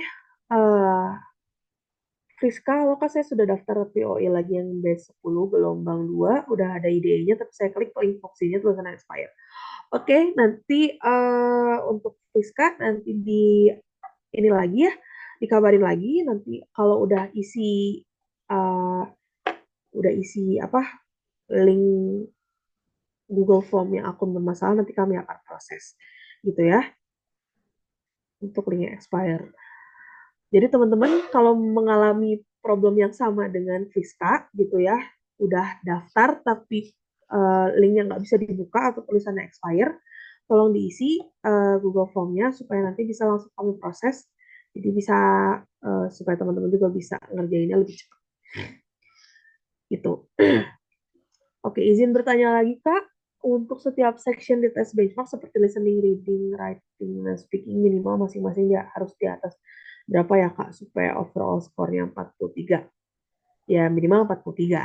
Friska, halo Kak, saya sudah daftar POI lagi yang batch 10 gelombang 2, udah ada ide-nya, tapi saya klik link proxy-nya tulisan expire. Oke, nanti untuk Friska, nanti ini lagi ya, dikabarin lagi, nanti kalau uh, udah isi apa, link Google Form yang akun bermasalah, nanti kami akan proses, gitu ya, untuk linknya expire. Jadi teman-teman kalau mengalami problem yang sama dengan Friska gitu ya, udah daftar tapi linknya nggak bisa dibuka atau tulisannya expire, tolong diisi Google Form-nya supaya nanti bisa langsung kami proses. Jadi bisa supaya teman-teman juga bisa ngerjainnya lebih cepat. Gitu. Oke, izin bertanya lagi Kak, untuk setiap section di tes benchmark seperti listening, reading, writing, dan speaking minimal masing-masing ya harus di atas berapa ya Kak supaya overall skornya 43? Ya minimal 43.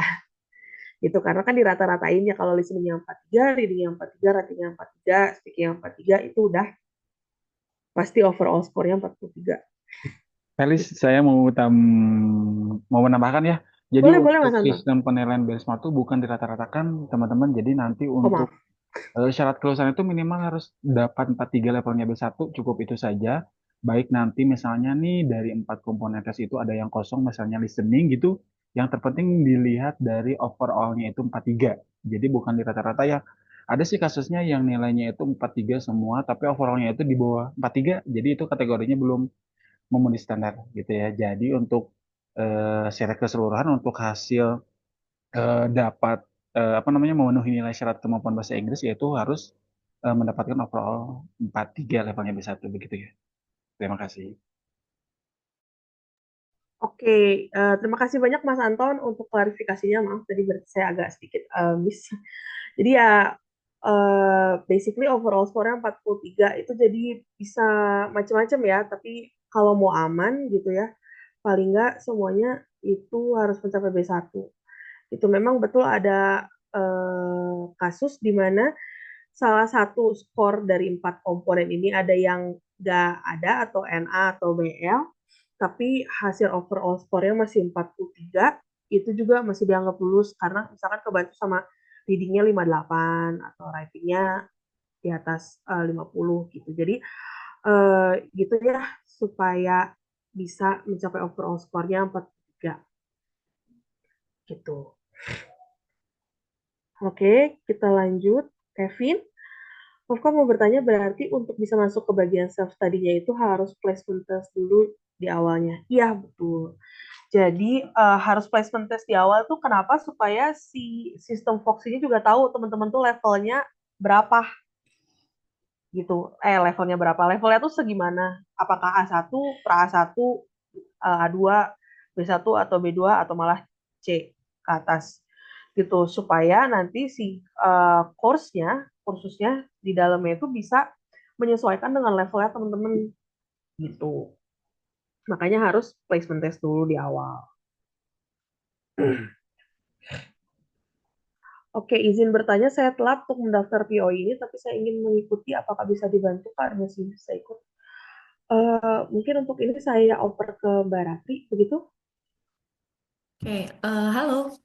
Gitu, karena kan dirata-ratain ya kalau listeningnya 43, readingnya 43, writingnya 43, speakingnya 43, itu udah pasti overall score-nya 43. Felis, saya mau menambahkan ya. Jadi Boleh, boleh untuk Mas Anton. sistem penilaian benchmark itu bukan dirata-ratakan, teman-teman. Jadi nanti Oh untuk maaf. syarat kelulusan itu minimal harus dapat 43 levelnya B1, cukup itu saja. Baik nanti misalnya nih dari 4 komponen tes itu ada yang kosong, misalnya listening gitu. Yang terpenting dilihat dari overallnya itu 43. Jadi bukan di rata-rata ya. Ada sih kasusnya yang nilainya itu 43 semua, tapi overallnya itu di bawah 43. Jadi itu kategorinya belum memenuhi standar gitu ya. Jadi untuk secara keseluruhan untuk hasil dapat apa namanya memenuhi nilai syarat kemampuan bahasa Inggris yaitu harus mendapatkan overall 43 levelnya B1 begitu ya. Terima kasih. Oke, terima kasih banyak Mas Anton untuk klarifikasinya. Maaf tadi berarti saya agak sedikit miss. Jadi ya basically overall score-nya 43 itu jadi bisa macam-macam ya, tapi kalau mau aman gitu ya, paling nggak semuanya itu harus mencapai B1. Itu memang betul ada kasus di mana salah satu skor dari 4 komponen ini ada yang nggak ada atau NA atau BL, tapi hasil overall skornya masih 43, itu juga masih dianggap lulus karena misalkan kebantu sama readingnya 58 atau writingnya di atas 50 gitu. Jadi gitu ya supaya bisa mencapai overall skornya 43 gitu. Oke, kita lanjut. Kevin, Kafka mau bertanya berarti untuk bisa masuk ke bagian self study-nya itu harus placement test dulu di awalnya. Iya, betul. Jadi harus placement test di awal tuh kenapa? Supaya si sistem Fox ini juga tahu teman-teman tuh levelnya berapa gitu. Levelnya berapa? Levelnya tuh segimana? Apakah A1, pra A1, A2, B1 atau B2 atau malah C ke atas gitu supaya nanti si kursusnya di dalamnya itu bisa menyesuaikan dengan levelnya teman-teman gitu. Makanya harus placement test dulu di awal. Oke, izin bertanya, saya telat untuk mendaftar PO ini, tapi saya ingin mengikuti. Apakah bisa dibantu, Kak? Masih bisa ikut. Mungkin untuk ini saya oper ke Mbak Ratri, begitu? Oke, halo.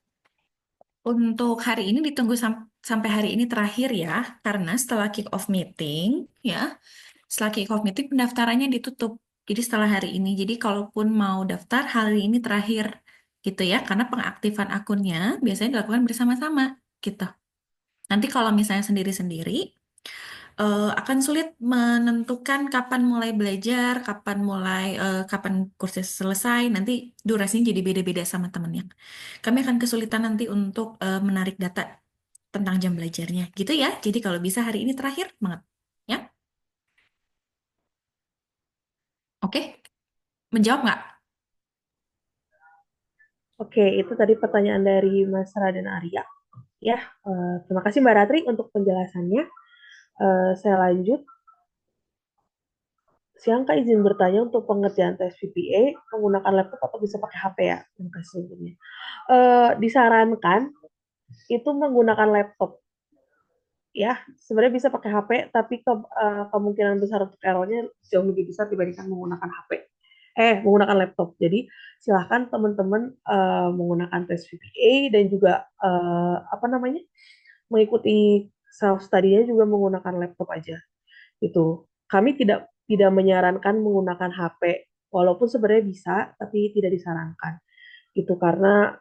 Untuk hari ini ditunggu sampai hari ini terakhir ya, karena setelah kick off meeting, ya, setelah kick off meeting pendaftarannya ditutup. Jadi setelah hari ini, jadi kalaupun mau daftar hari ini terakhir, gitu ya, karena pengaktifan akunnya biasanya dilakukan bersama-sama, gitu. Nanti kalau misalnya sendiri-sendiri, akan sulit menentukan kapan mulai belajar, kapan kursus selesai, nanti durasinya jadi beda-beda sama temennya. Kami akan kesulitan nanti untuk menarik data tentang jam belajarnya, gitu ya. Jadi kalau bisa hari ini terakhir banget, ya. Oke, menjawab nggak? Oke, itu tadi pertanyaan dari Mas Raden Arya. Ya, terima kasih Mbak Ratri untuk penjelasannya. Saya lanjut. Siangka izin bertanya untuk pengerjaan tes VPA menggunakan laptop atau bisa pakai HP ya? Terima kasih sebelumnya. Disarankan itu menggunakan laptop ya. Sebenarnya bisa pakai HP, tapi kemungkinan besar untuk errornya jauh lebih besar dibandingkan menggunakan HP. Menggunakan laptop. Jadi silahkan teman-teman menggunakan tes VPA dan juga apa namanya mengikuti self study-nya juga menggunakan laptop aja. Itu kami tidak menyarankan menggunakan HP, walaupun sebenarnya bisa, tapi tidak disarankan. Gitu karena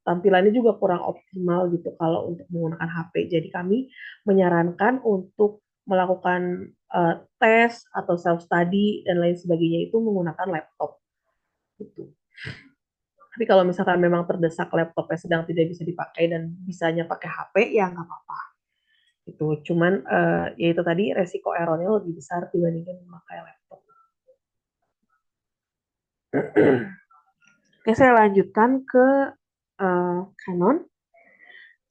tampilannya juga kurang optimal gitu kalau untuk menggunakan HP. Jadi kami menyarankan untuk melakukan tes atau self study dan lain sebagainya itu menggunakan laptop gitu. Tapi kalau misalkan memang terdesak laptopnya sedang tidak bisa dipakai dan bisanya pakai HP ya nggak apa-apa. Itu cuman ya itu tadi resiko errornya lebih besar dibandingkan memakai laptop. Oke, saya lanjutkan ke Canon.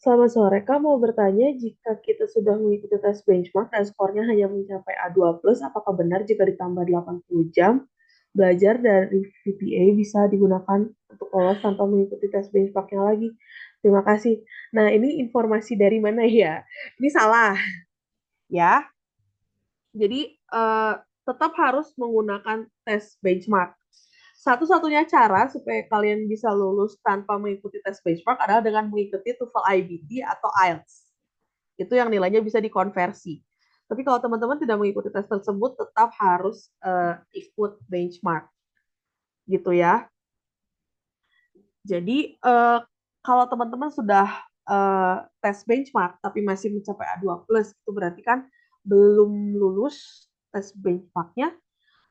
Selamat sore, Kak. Mau bertanya, jika kita sudah mengikuti tes benchmark dan skornya hanya mencapai A2+, apakah benar jika ditambah 80 jam belajar dari VPA bisa digunakan untuk lolos tanpa mengikuti tes benchmarknya lagi? Terima kasih. Nah, ini informasi dari mana ya? Ini salah ya. Jadi tetap harus menggunakan tes benchmark. Satu-satunya cara supaya kalian bisa lulus tanpa mengikuti tes benchmark adalah dengan mengikuti TOEFL IBT atau IELTS. Itu yang nilainya bisa dikonversi. Tapi kalau teman-teman tidak mengikuti tes tersebut, tetap harus ikut benchmark, gitu ya. Jadi kalau teman-teman sudah tes benchmark tapi masih mencapai A2 plus, itu berarti kan belum lulus tes benchmarknya.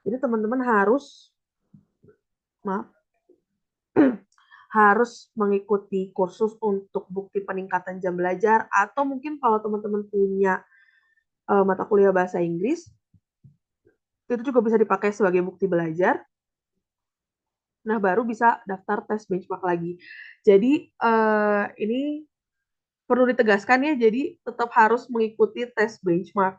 Jadi teman-teman harus, maaf, harus mengikuti kursus untuk bukti peningkatan jam belajar, atau mungkin kalau teman-teman punya mata kuliah bahasa Inggris, itu juga bisa dipakai sebagai bukti belajar. Nah, baru bisa daftar tes benchmark lagi. Jadi ini perlu ditegaskan ya, jadi tetap harus mengikuti tes benchmark.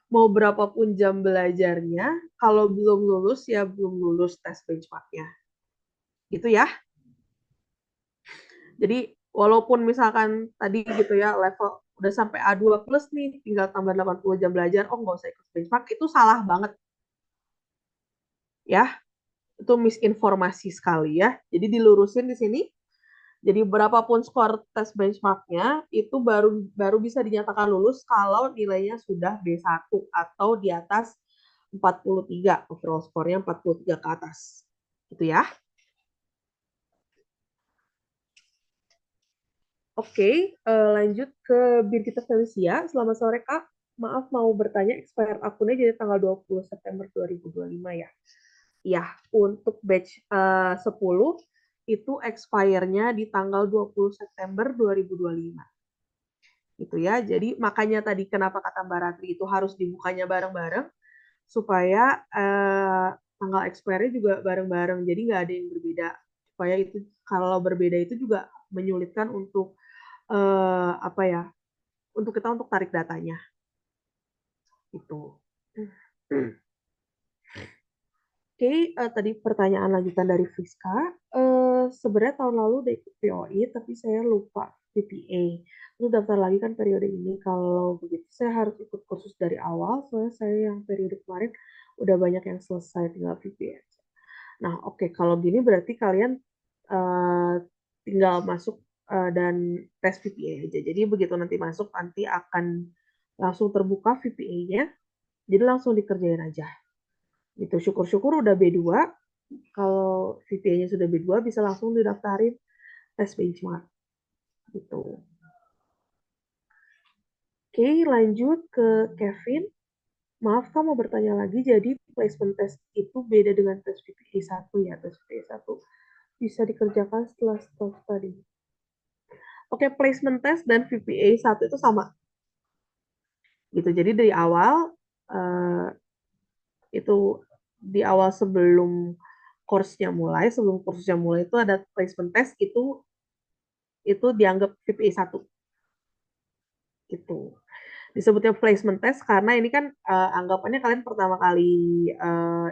Mau berapapun jam belajarnya, kalau belum lulus ya belum lulus tes benchmarknya. Gitu ya. Jadi walaupun misalkan tadi gitu ya, level udah sampai A2 plus nih, tinggal tambah 80 jam belajar, oh nggak usah ikut benchmark, itu salah banget. Ya, itu misinformasi sekali ya. Jadi dilurusin di sini. Jadi berapapun skor tes benchmarknya itu baru bisa dinyatakan lulus kalau nilainya sudah B1 atau di atas 43, overall skornya 43 ke atas. Gitu ya. Oke, lanjut ke Birgita Felicia. Selamat sore, Kak. Maaf mau bertanya, expired akunnya jadi tanggal 20 September 2025 ya. Ya, untuk batch 10 itu expire-nya di tanggal 20 September 2025. Gitu ya. Jadi makanya tadi kenapa kata Mbak Ratri itu harus dibukanya bareng-bareng supaya tanggal expire-nya juga bareng-bareng. Jadi nggak ada yang berbeda. Supaya itu kalau berbeda itu juga menyulitkan untuk apa ya? Untuk kita untuk tarik datanya. Itu. Oke, tadi pertanyaan lanjutan dari Friska. Sebenarnya tahun lalu udah ikut POI, tapi saya lupa VPA. Terus daftar lagi kan periode ini. Kalau begitu, saya harus ikut kursus dari awal, soalnya saya yang periode kemarin udah banyak yang selesai, tinggal VPA. Nah, oke, kalau gini berarti kalian tinggal masuk dan tes VPA aja. Jadi begitu nanti masuk, nanti akan langsung terbuka VPA-nya, jadi langsung dikerjain aja. Gitu. Syukur-syukur udah B2, kalau VPA-nya sudah B2 bisa langsung didaftarin tes benchmark. Gitu. Oke, lanjut ke Kevin. Maaf, kamu bertanya lagi, jadi placement test itu beda dengan tes VPA 1 ya. Tes VPA 1 bisa dikerjakan setelah self study. Oke, placement test dan VPA 1 itu sama. Gitu. Jadi dari awal itu di awal sebelum course-nya mulai, sebelum kursusnya mulai itu ada placement test, itu dianggap VPA 1. Itu disebutnya placement test karena ini kan anggapannya kalian pertama kali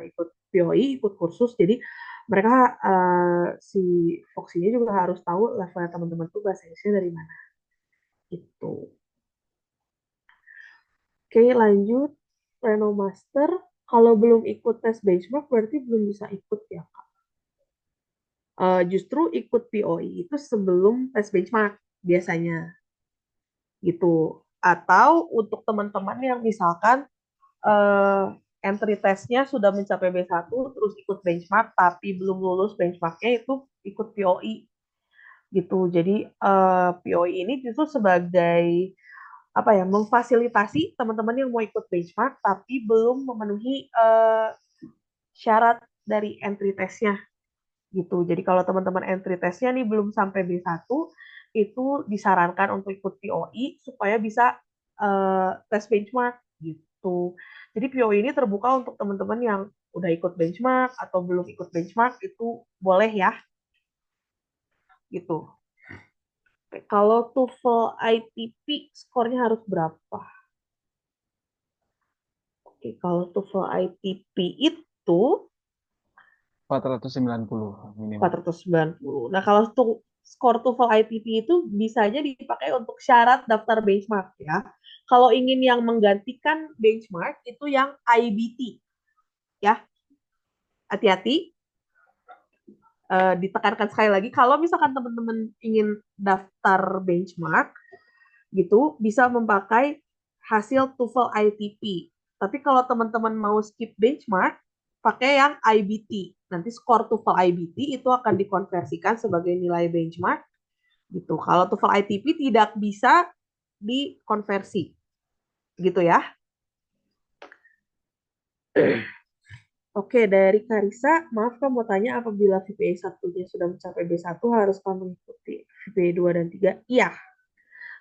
ikut POI, ikut kursus, jadi mereka si Foxy-nya juga harus tahu levelnya teman-teman tuh bahasa Inggrisnya dari mana. Itu. Oke, lanjut. Reno Master, kalau belum ikut tes benchmark berarti belum bisa ikut ya, Kak. Justru ikut POI itu sebelum tes benchmark biasanya. Gitu. Atau untuk teman-teman yang misalkan entry testnya sudah mencapai B1 terus ikut benchmark tapi belum lulus benchmarknya, itu ikut POI gitu. Jadi POI ini justru sebagai apa ya, memfasilitasi teman-teman yang mau ikut benchmark tapi belum memenuhi syarat dari entry testnya gitu. Jadi kalau teman-teman entry testnya nih belum sampai B1, itu disarankan untuk ikut POI supaya bisa tes benchmark gitu. Jadi POI ini terbuka untuk teman-teman yang udah ikut benchmark atau belum ikut benchmark, itu boleh ya. Gitu. Kalau TOEFL ITP skornya harus berapa? Oke, kalau TOEFL ITP itu 490 minimal. 490. Nah, kalau skor TOEFL ITP itu bisanya dipakai untuk syarat daftar benchmark ya. Kalau ingin yang menggantikan benchmark itu yang IBT ya. Hati-hati, ditekankan sekali lagi kalau misalkan teman-teman ingin daftar benchmark gitu bisa memakai hasil TOEFL ITP. Tapi kalau teman-teman mau skip benchmark pakai yang IBT. Nanti skor TOEFL IBT itu akan dikonversikan sebagai nilai benchmark gitu. Kalau TOEFL ITP tidak bisa dikonversi. Gitu ya. Oke, dari Karisa, maaf kamu mau tanya apabila VPA 1-nya sudah mencapai B1 harus kamu mengikuti VPA 2 dan 3? Iya,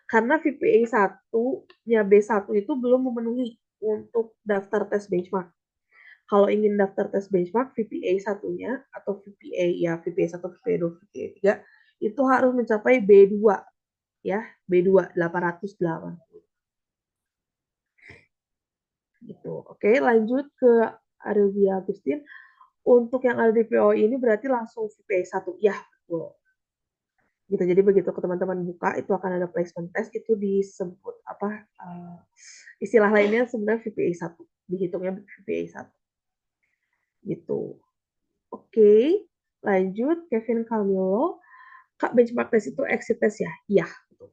karena VPA 1-nya B1 itu belum memenuhi untuk daftar tes benchmark. Kalau ingin daftar tes benchmark, VPA 1-nya atau VPA ya VPA 1, VPA 2, VPA 3 itu harus mencapai B2 ya, B2 880 gitu. Oke, lanjut ke Arabia Agustin. Untuk yang LDPO ini berarti langsung VPA 1. Ya, betul. Gitu. Jadi begitu ke teman-teman buka itu akan ada placement test itu disebut apa istilah lainnya sebenarnya VPA 1. Dihitungnya VPA 1. Gitu. Oke, lanjut Kevin Camilo. Kak, benchmark test itu exit test ya? Iya, betul.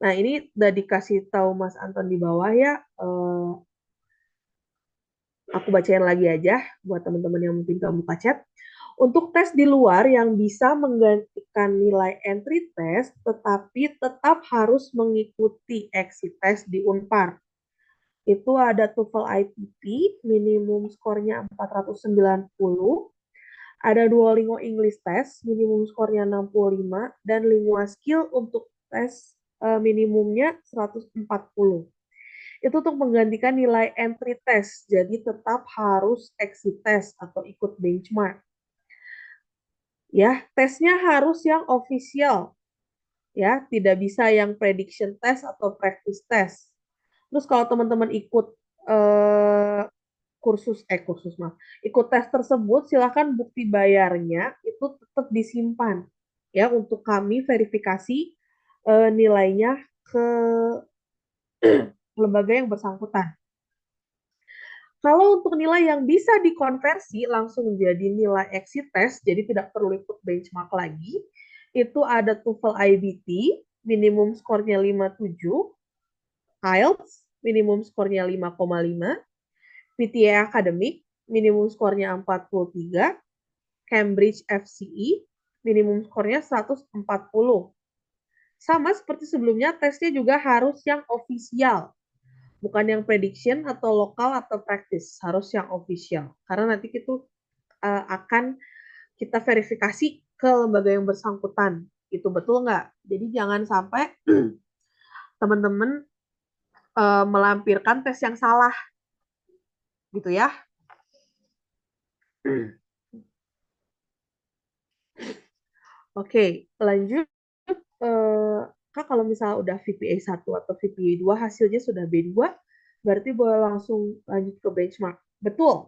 Nah, ini udah dikasih tahu Mas Anton di bawah ya. Aku bacain lagi aja buat teman-teman yang mungkin gak buka chat. Untuk tes di luar yang bisa menggantikan nilai entry test, tetapi tetap harus mengikuti exit test di Unpar. Itu ada TOEFL ITP, minimum skornya 490, ada Duolingo English Test, minimum skornya 65, dan Lingua Skill untuk tes minimumnya 140. Itu untuk menggantikan nilai entry test, jadi tetap harus exit test atau ikut benchmark. Ya, tesnya harus yang official, ya, tidak bisa yang prediction test atau practice test. Terus kalau teman-teman ikut kursus maaf, ikut tes tersebut, silakan bukti bayarnya itu tetap disimpan, ya, untuk kami verifikasi nilainya ke lembaga yang bersangkutan. Kalau untuk nilai yang bisa dikonversi langsung menjadi nilai exit test, jadi tidak perlu ikut benchmark lagi, itu ada TOEFL IBT, minimum skornya 57, IELTS, minimum skornya 5,5, PTA Academic, minimum skornya 43, Cambridge FCE, minimum skornya 140. Sama seperti sebelumnya, tesnya juga harus yang official, bukan yang prediction atau lokal atau practice, harus yang official. Karena nanti itu akan kita verifikasi ke lembaga yang bersangkutan. Itu betul nggak? Jadi jangan sampai teman-teman melampirkan tes yang salah. Gitu ya. Oke, lanjut. Kak, kalau misalnya udah VPA 1 atau VPA 2 hasilnya sudah B2, berarti boleh langsung lanjut ke benchmark. Betul.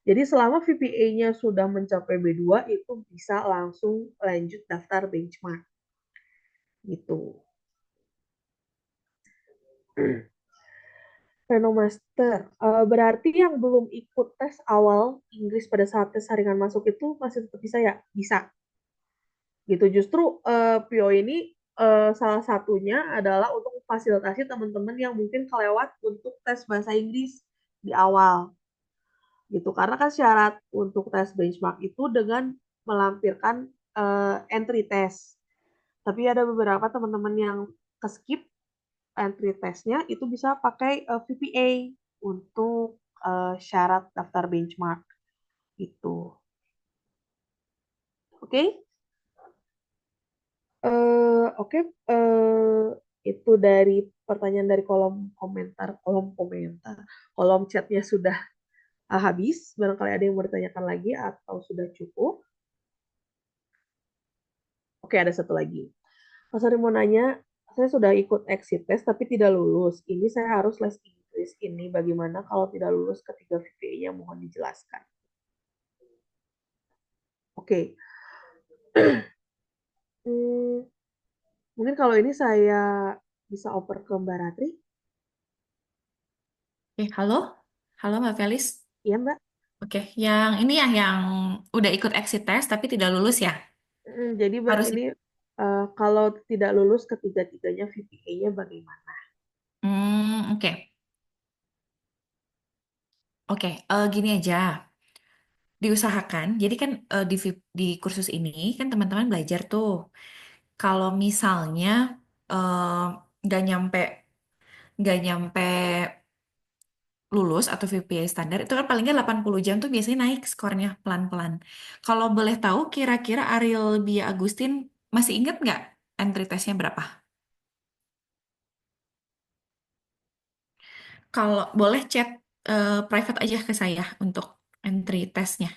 Jadi selama VPA-nya sudah mencapai B2, itu bisa langsung lanjut daftar benchmark. Gitu. Renomaster, berarti yang belum ikut tes awal Inggris pada saat tes saringan masuk itu masih tetap bisa ya? Bisa. Gitu. Justru PO ini salah satunya adalah untuk fasilitasi teman-teman yang mungkin kelewat untuk tes bahasa Inggris di awal. Gitu. Karena kan syarat untuk tes benchmark itu dengan melampirkan entry test. Tapi ada beberapa teman-teman yang keskip entry testnya itu bisa pakai VPA untuk syarat daftar benchmark gitu. Oke? Oke, itu dari pertanyaan dari kolom chatnya sudah habis. Barangkali ada yang mau ditanyakan lagi atau sudah cukup. Oke, ada satu lagi. Mas Ari mau nanya, saya sudah ikut exit test tapi tidak lulus. Ini saya harus les Inggris. Ini bagaimana kalau tidak lulus ketiga VPA-nya? Mohon dijelaskan. Oke. Hmm, mungkin kalau ini saya bisa oper ke Mbak Ratri. Oke, halo? Halo Mbak Felis. Iya, Mbak. Oke, yang ini ya yang udah ikut exit test tapi tidak lulus ya? Jadi Mbak Harus. ini kalau tidak lulus ketiga-tiganya VPA-nya bagaimana? Oke. Oke, gini aja. Diusahakan. Jadi kan di kursus ini kan teman-teman belajar tuh. Kalau misalnya eh, nggak nyampe nggak nyampe lulus atau VPA standar itu kan paling nggak 80 jam tuh biasanya naik skornya pelan-pelan. Kalau boleh tahu kira-kira Ariel Bia Agustin masih ingat nggak entry testnya berapa? Kalau boleh chat private aja ke saya untuk entry testnya.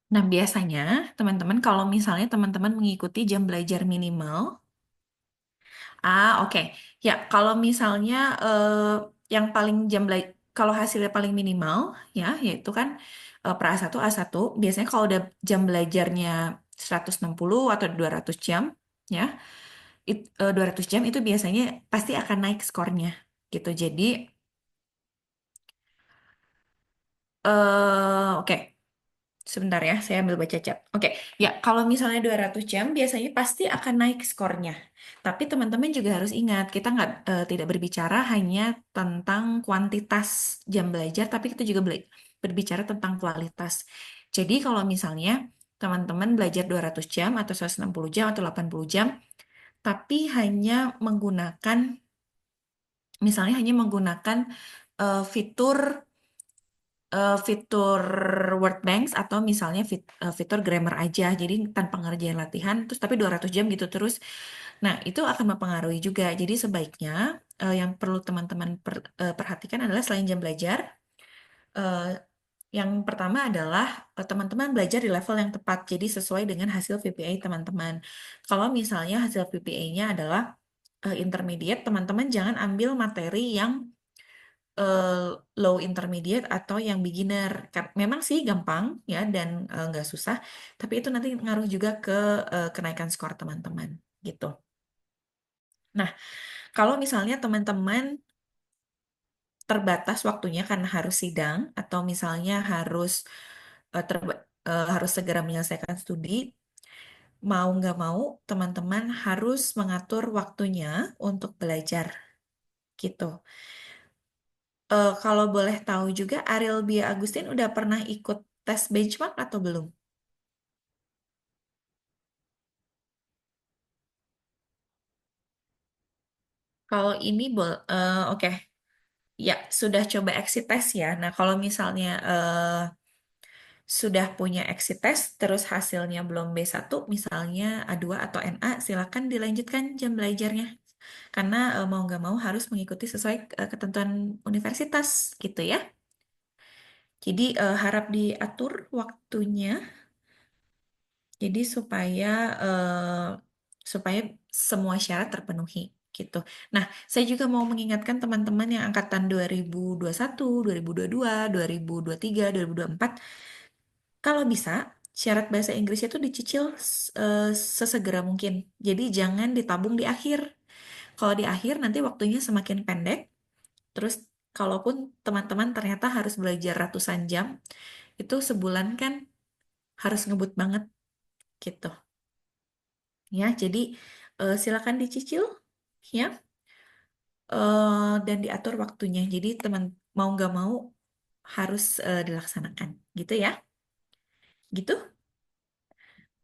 Nah, biasanya teman-teman kalau misalnya teman-teman mengikuti jam belajar minimal. Oke. Ya, kalau misalnya yang paling jam belajar, kalau hasilnya paling minimal, ya, yaitu kan per A1, A1, biasanya kalau udah jam belajarnya 160 atau 200 jam, ya, 200 jam itu biasanya pasti akan naik skornya, gitu. Jadi, oke. Sebentar ya, saya ambil baca chat. Oke, ya kalau misalnya 200 jam biasanya pasti akan naik skornya. Tapi teman-teman juga harus ingat, kita nggak tidak berbicara hanya tentang kuantitas jam belajar, tapi kita juga berbicara tentang kualitas. Jadi kalau misalnya teman-teman belajar 200 jam atau 160 jam atau 80 jam, tapi hanya menggunakan, misalnya hanya menggunakan fitur fitur word banks atau misalnya fitur grammar aja. Jadi tanpa ngerjain latihan terus tapi 200 jam gitu terus. Nah, itu akan mempengaruhi juga. Jadi sebaiknya yang perlu teman-teman perhatikan adalah selain jam belajar, eh, yang pertama adalah teman-teman belajar di level yang tepat. Jadi sesuai dengan hasil VPA teman-teman. Kalau misalnya hasil VPA-nya adalah intermediate, teman-teman jangan ambil materi yang eh, low intermediate atau yang beginner. Memang sih gampang ya dan nggak susah, tapi itu nanti ngaruh juga ke kenaikan skor teman-teman gitu. Nah, kalau misalnya teman-teman terbatas waktunya karena harus sidang atau misalnya harus segera menyelesaikan studi, mau nggak mau teman-teman harus mengatur waktunya untuk belajar gitu. Kalau boleh tahu juga, Ariel Bia Agustin udah pernah ikut tes benchmark atau belum? Kalau ini oke. Ya, sudah coba exit test ya. Nah, kalau misalnya sudah punya exit test, terus hasilnya belum B1, misalnya A2 atau NA, silakan dilanjutkan jam belajarnya. Karena mau nggak mau harus mengikuti sesuai ketentuan universitas gitu ya. Jadi harap diatur waktunya. Jadi supaya semua syarat terpenuhi gitu. Nah, saya juga mau mengingatkan teman-teman yang angkatan 2021, 2022, 2023, 2024, kalau bisa syarat bahasa Inggris itu dicicil sesegera mungkin. Jadi jangan ditabung di akhir. Kalau di akhir nanti waktunya semakin pendek. Terus kalaupun teman-teman ternyata harus belajar ratusan jam, itu sebulan kan harus ngebut banget gitu. Ya, jadi silakan dicicil ya dan diatur waktunya. Jadi teman mau nggak mau harus dilaksanakan, gitu ya. Gitu.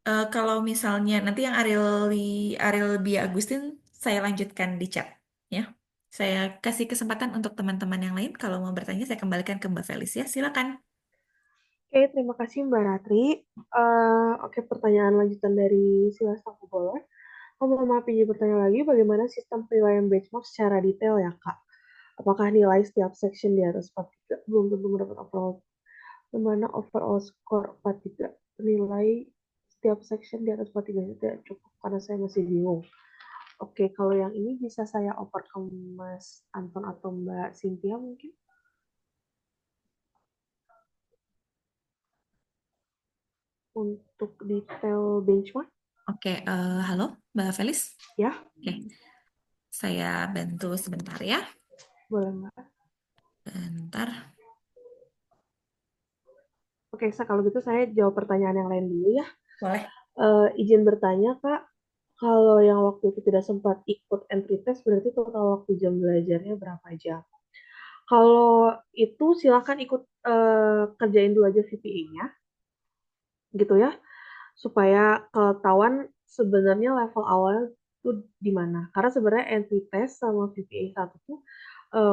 Kalau misalnya nanti yang Ariel Bia Agustin saya lanjutkan di chat ya. Saya kasih kesempatan untuk teman-teman yang lain kalau mau bertanya saya kembalikan ke Mbak Felicia. Silakan. Oke, terima kasih Mbak Ratri. Oke, pertanyaan lanjutan dari Silas aku boleh. Oh, mohon maaf izin bertanya lagi, bagaimana sistem penilaian benchmark secara detail ya, Kak? Apakah nilai setiap section di atas 43 belum tentu mendapat overall, dimana overall score 43 nilai setiap section di atas 43 itu tidak cukup karena saya masih bingung. Oke, kalau yang ini bisa saya oper ke Mas Anton atau Mbak Cynthia mungkin untuk detail benchmark Oke, halo Mbak Felis. ya, Oke, saya bantu sebentar ya. boleh Mbak. Bentar. Oke, kalau gitu saya jawab pertanyaan yang lain dulu ya. Boleh. Izin bertanya Kak, kalau yang waktu itu tidak sempat ikut entry test berarti total waktu jam belajarnya berapa jam? Kalau itu silakan ikut kerjain dulu aja VPA-nya gitu ya, supaya ketahuan sebenarnya level awalnya tuh di mana. Karena sebenarnya entry test sama VPA 1 tuh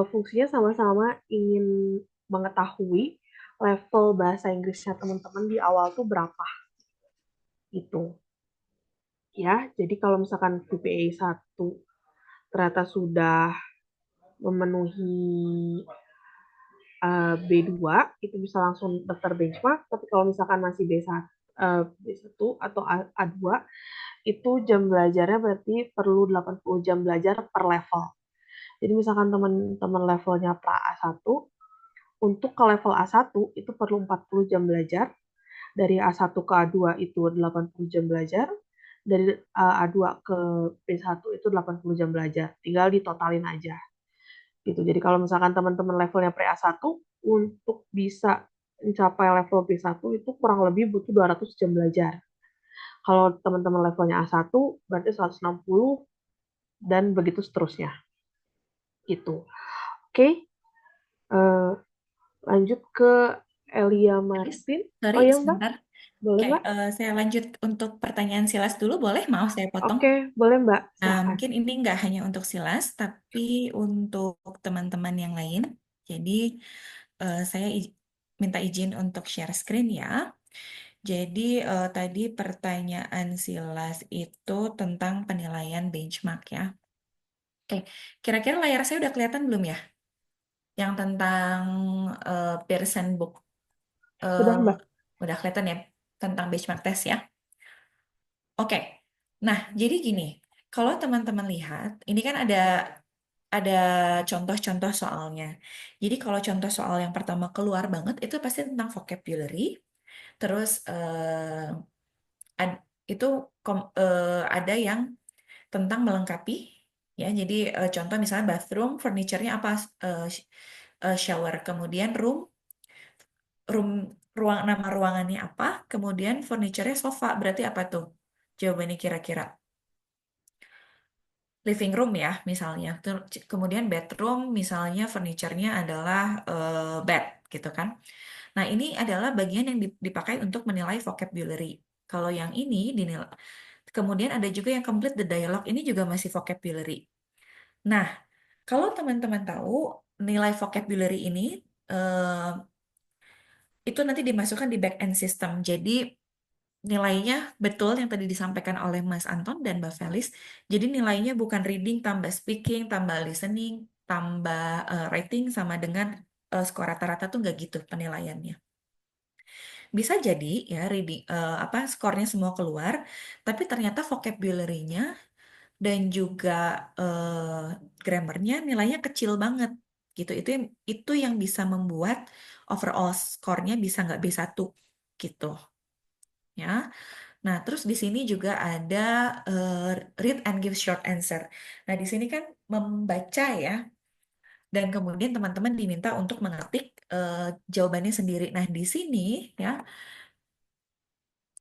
fungsinya sama-sama ingin mengetahui level bahasa Inggrisnya teman-teman di awal tuh berapa gitu. Ya, jadi kalau misalkan VPA 1 ternyata sudah memenuhi B2 itu bisa langsung daftar benchmark, tapi kalau misalkan masih B1 atau A2 itu jam belajarnya berarti perlu 80 jam belajar per level. Jadi misalkan teman-teman levelnya pra A1, untuk ke level A1 itu perlu 40 jam belajar, dari A1 ke A2 itu 80 jam belajar, dari A2 ke B1 itu 80 jam belajar. Tinggal ditotalin aja gitu. Jadi kalau misalkan teman-teman levelnya pre A1 untuk bisa mencapai level B1 itu kurang lebih butuh 200 jam belajar. Kalau teman-teman levelnya A1 berarti 160 dan begitu seterusnya. Gitu. Oke, uh, lanjut ke Elia Felis, Martin. sorry, Oh ya Mbak, sebentar. boleh Oke, Mbak? saya lanjut untuk pertanyaan Silas dulu, boleh? Mau saya potong? Oke, boleh Mbak, Nah, silahkan. mungkin ini nggak hanya untuk Silas, tapi untuk teman-teman yang lain. Jadi, saya minta izin untuk share screen ya. Jadi, tadi pertanyaan Silas itu tentang penilaian benchmark ya. Oke, kira-kira layar saya udah kelihatan belum ya? Yang tentang Pearson Book. Sudah eh, Mbak. udah kelihatan ya, tentang benchmark test ya. Oke, nah jadi gini, kalau teman-teman lihat, ini kan ada contoh-contoh soalnya. Jadi kalau contoh soal yang pertama keluar banget itu pasti tentang vocabulary, terus ad- itu ada yang tentang melengkapi, ya. Jadi contoh misalnya bathroom, furniture-nya apa, shower, kemudian room nama ruangannya apa, kemudian furniture-nya sofa, berarti apa tuh? Jawabannya kira-kira living room ya misalnya. Kemudian bedroom misalnya furniture-nya adalah bed gitu kan. Nah, ini adalah bagian yang dipakai untuk menilai vocabulary. Kalau yang ini dinilai. Kemudian ada juga yang complete the dialogue, ini juga masih vocabulary. Nah, kalau teman-teman tahu nilai vocabulary ini eh, itu nanti dimasukkan di back end system. Jadi nilainya betul yang tadi disampaikan oleh Mas Anton dan Mbak Felis. Jadi nilainya bukan reading tambah speaking, tambah listening, tambah writing sama dengan skor rata-rata tuh nggak gitu penilaiannya. Bisa jadi ya reading apa skornya semua keluar, tapi ternyata vocabulary-nya dan juga grammarnya nilainya kecil banget gitu. Itu yang bisa membuat overall skornya bisa nggak B1 gitu ya. Nah, terus di sini juga ada eh, read and give short answer. Nah, di sini kan membaca ya, dan kemudian teman-teman diminta untuk mengetik jawabannya sendiri. Nah, di sini ya,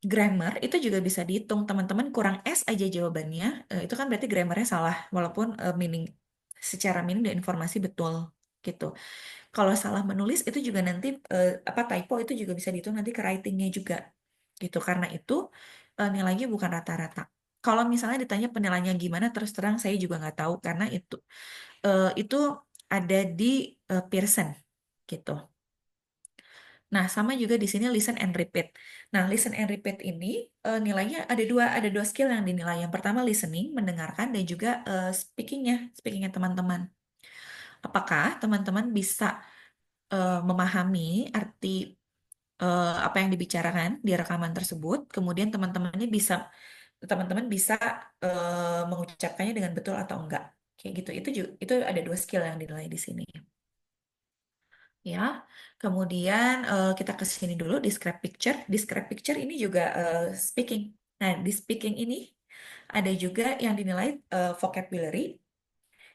grammar itu juga bisa dihitung. Teman-teman kurang S aja jawabannya, itu kan berarti grammarnya salah, walaupun secara meaning dan informasi betul gitu. Kalau salah menulis itu juga nanti apa typo itu juga bisa dihitung nanti ke writingnya juga gitu. Karena itu nilainya bukan rata-rata. Kalau misalnya ditanya penilaiannya gimana, terus terang saya juga nggak tahu karena itu ada di Pearson gitu. Nah, sama juga di sini listen and repeat. Nah, listen and repeat ini nilainya ada dua skill yang dinilai. Yang pertama listening, mendengarkan, dan juga speakingnya teman-teman. Apakah teman-teman bisa memahami arti apa yang dibicarakan di rekaman tersebut, kemudian teman-temannya bisa teman-teman bisa mengucapkannya dengan betul atau enggak. Kayak gitu. Itu ada 2 skill yang dinilai di sini. Ya, kemudian kita ke sini dulu, describe picture. Describe picture ini juga speaking. Nah, di speaking ini ada juga yang dinilai vocabulary.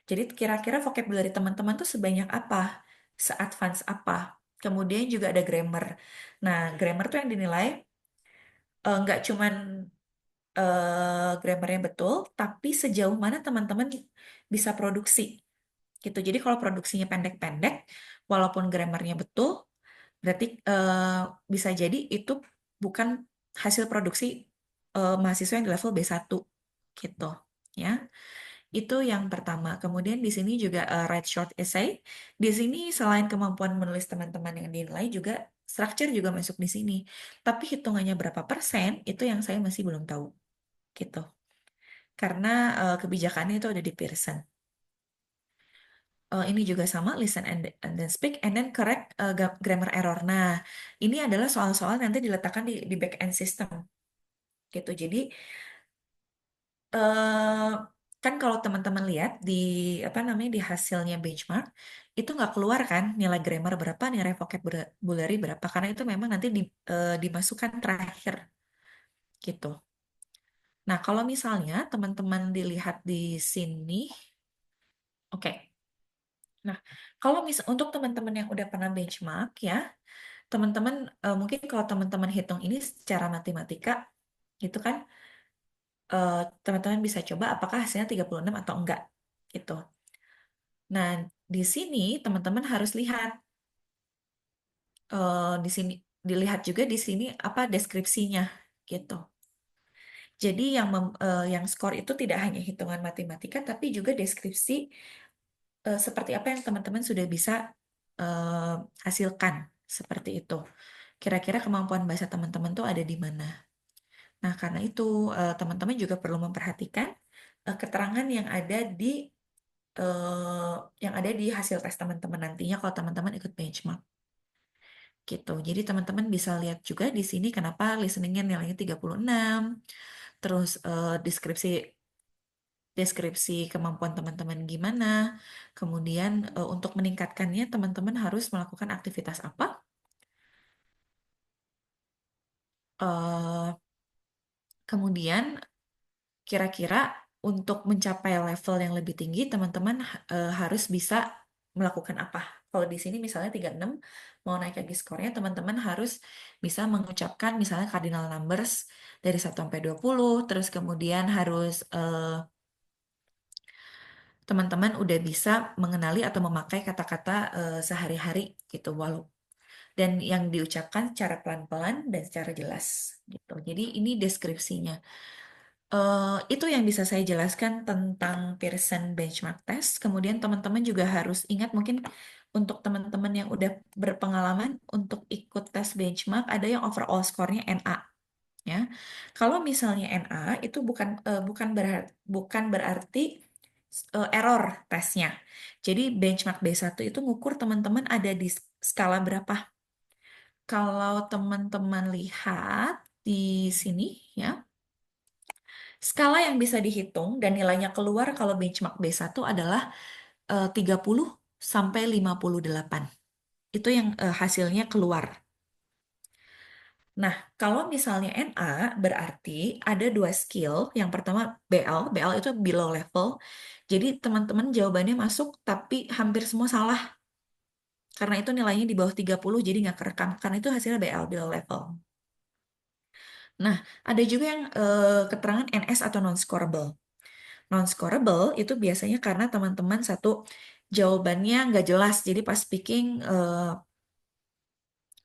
Jadi kira-kira vocabulary teman-teman tuh sebanyak apa, se-advance apa. Kemudian juga ada grammar. Nah, grammar tuh yang dinilai nggak cuman grammarnya betul, tapi sejauh mana teman-teman bisa produksi gitu. Jadi kalau produksinya pendek-pendek, walaupun grammarnya betul, berarti bisa jadi itu bukan hasil produksi mahasiswa yang di level B1 gitu. Ya, itu yang pertama. Kemudian di sini juga write short essay. Di sini selain kemampuan menulis teman-teman yang dinilai juga structure juga masuk di sini. Tapi hitungannya berapa persen itu yang saya masih belum tahu gitu. Karena kebijakannya itu ada di Pearson. Ini juga sama, listen and then speak, and then correct grammar error. Nah, ini adalah soal-soal nanti diletakkan di back end system, gitu. Jadi, eh, kan kalau teman-teman lihat di apa namanya di hasilnya benchmark, itu nggak keluar kan nilai grammar berapa, nilai vocabulary berapa, karena itu memang nanti dimasukkan terakhir, gitu. Nah, kalau misalnya teman-teman dilihat di sini, oke. Nah, kalau untuk teman-teman yang udah pernah benchmark ya, teman-teman mungkin kalau teman-teman hitung ini secara matematika gitu kan, teman-teman bisa coba apakah hasilnya 36 atau enggak gitu. Nah, di sini teman-teman harus lihat di sini dilihat juga di sini apa deskripsinya gitu. Jadi yang skor itu tidak hanya hitungan matematika tapi juga deskripsi seperti apa yang teman-teman sudah bisa eh, hasilkan seperti itu. Kira-kira kemampuan bahasa teman-teman tuh ada di mana? Nah, karena itu teman-teman juga perlu memperhatikan keterangan eh, yang ada di hasil tes teman-teman nantinya kalau teman-teman ikut benchmark gitu. Jadi teman-teman bisa lihat juga di sini kenapa listeningnya nilainya 36, terus deskripsi deskripsi kemampuan teman-teman gimana. Kemudian untuk meningkatkannya teman-teman harus melakukan aktivitas apa? Eh, Kemudian kira-kira untuk mencapai level yang lebih tinggi, teman-teman harus bisa melakukan apa? Kalau di sini misalnya 36, mau naik lagi skornya, teman-teman harus bisa mengucapkan misalnya cardinal numbers dari 1 sampai 20, terus kemudian harus teman-teman udah bisa mengenali atau memakai kata-kata sehari-hari gitu, dan yang diucapkan secara pelan-pelan dan secara jelas gitu. Jadi ini deskripsinya. Itu yang bisa saya jelaskan tentang Pearson Benchmark Test. Kemudian teman-teman juga harus ingat mungkin untuk teman-teman yang udah berpengalaman untuk ikut tes benchmark ada yang overall score-nya NA ya. Kalau misalnya NA itu bukan berarti error tesnya. Jadi benchmark B1 itu ngukur teman-teman ada di skala berapa. Kalau teman-teman lihat di sini ya. Skala yang bisa dihitung dan nilainya keluar kalau benchmark B1 adalah 30 sampai 58. Itu yang hasilnya keluar. Nah, kalau misalnya NA berarti ada 2 skill. Yang pertama BL itu below level. Jadi teman-teman jawabannya masuk tapi hampir semua salah. Karena itu nilainya di bawah 30 jadi nggak kerekam. Karena itu hasilnya BL, below level. Nah, ada juga yang keterangan NS atau non-scorable. Non-scorable itu biasanya karena teman-teman satu jawabannya nggak jelas. Jadi pas speaking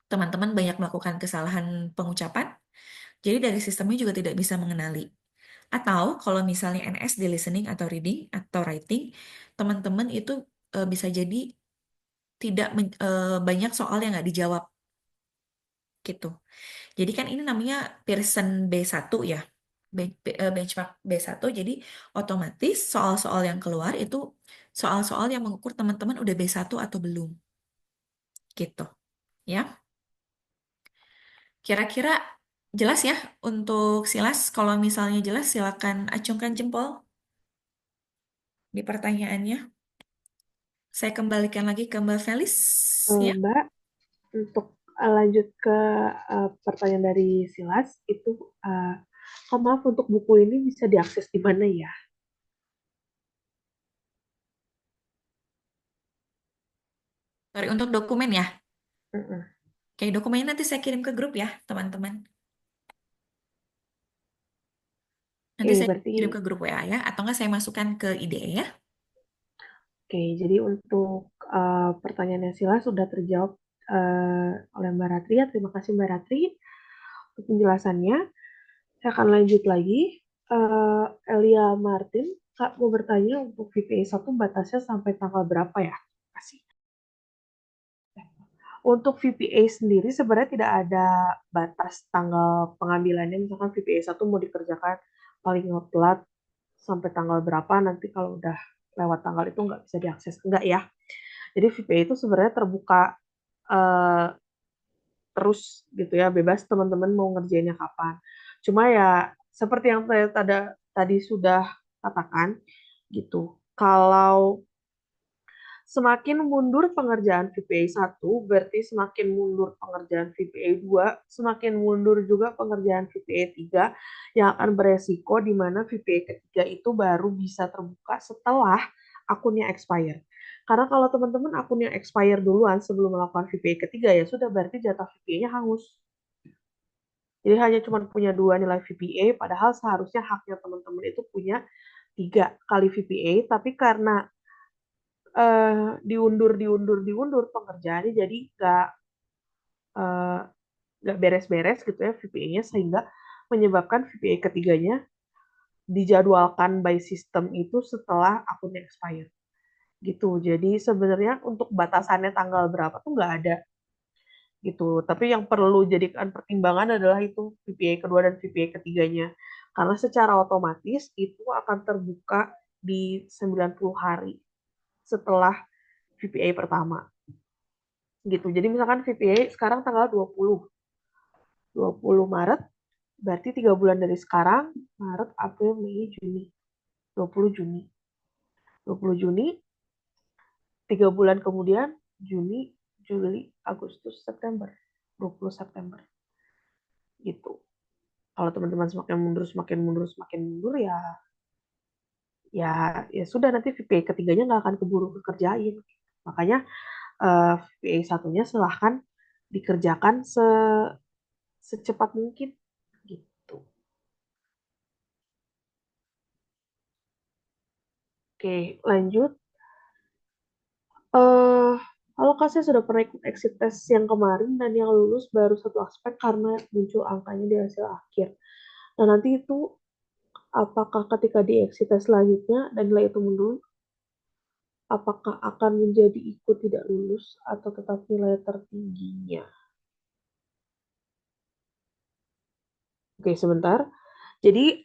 teman-teman banyak melakukan kesalahan pengucapan. Jadi dari sistemnya juga tidak bisa mengenali. Atau kalau misalnya NS di listening atau reading atau writing, teman-teman itu bisa jadi tidak banyak soal yang nggak dijawab gitu. Jadi kan ini namanya Pearson B1 ya. Benchmark B1, jadi otomatis soal-soal yang keluar itu soal-soal yang mengukur teman-teman udah B1 atau belum, gitu. Ya, kira-kira Jelas ya untuk Silas? Kalau misalnya jelas, silakan acungkan jempol di pertanyaannya. Saya kembalikan lagi ke Mbak Felis, ya. Mbak, untuk lanjut ke pertanyaan dari Silas, itu maaf untuk buku ini bisa diakses di mana ya? Sorry, untuk dokumen ya. Mm-mm. Oke, dokumennya nanti saya kirim ke grup ya, teman-teman. Nanti Oke, saya berarti kirim ke grup WA ya, atau enggak saya masukkan ke IDE ya. oke, jadi untuk pertanyaannya Silas sudah terjawab oleh Mbak Ratri. Ya, terima kasih Mbak Ratri untuk penjelasannya. Saya akan lanjut lagi. Elia Martin, Kak mau bertanya untuk VPA 1 batasnya sampai tanggal berapa ya? Terima kasih. Untuk VPA sendiri sebenarnya tidak ada batas tanggal pengambilannya. Misalkan VPA 1 mau dikerjakan paling telat sampai tanggal berapa, nanti kalau udah lewat tanggal itu nggak bisa diakses. Enggak ya. Jadi VPA itu sebenarnya terbuka eh, terus gitu ya, bebas teman-teman mau ngerjainnya kapan. Cuma ya seperti yang saya tadi sudah katakan gitu. Kalau semakin mundur pengerjaan VPA 1, berarti semakin mundur pengerjaan VPA 2, semakin mundur juga pengerjaan VPA 3 yang akan beresiko di mana VPA ketiga itu baru bisa terbuka setelah akunnya expire. Karena kalau teman-teman akunnya expire duluan sebelum melakukan VPA ketiga, ya sudah berarti jatah VPA-nya hangus. Jadi hanya cuma punya 2 nilai VPA, padahal seharusnya haknya teman-teman itu punya 3 kali VPA, tapi karena diundur pengerjaannya, jadi eh, nggak beres-beres gitu ya VPA-nya, sehingga menyebabkan VPA ketiganya dijadwalkan by system itu setelah akunnya expire gitu. Jadi sebenarnya untuk batasannya tanggal berapa tuh nggak ada gitu. Tapi yang perlu jadikan pertimbangan adalah itu VPA kedua dan VPA ketiganya. Karena secara otomatis itu akan terbuka di 90 hari setelah VPA pertama gitu. Jadi misalkan VPA sekarang tanggal 20 Maret, berarti 3 bulan dari sekarang, Maret, April, Mei, Juni, 20 Juni. 20 Juni, 3 bulan kemudian, Juni, Juli, Agustus, September. 20 September gitu. Kalau teman-teman semakin mundur, semakin mundur ya ya ya sudah, nanti VPA ketiganya nggak akan keburu dikerjain. Makanya VPA satunya silahkan dikerjakan secepat mungkin gitu. Oke, lanjut. eh Kalau Kak, saya sudah pernah ikut exit test yang kemarin dan yang lulus baru satu aspek karena muncul angkanya di hasil akhir. Nah, nanti itu apakah ketika di exit test selanjutnya dan nilai itu menurun, apakah akan menjadi ikut tidak lulus atau tetap nilai tertingginya? Oke, sebentar. Jadi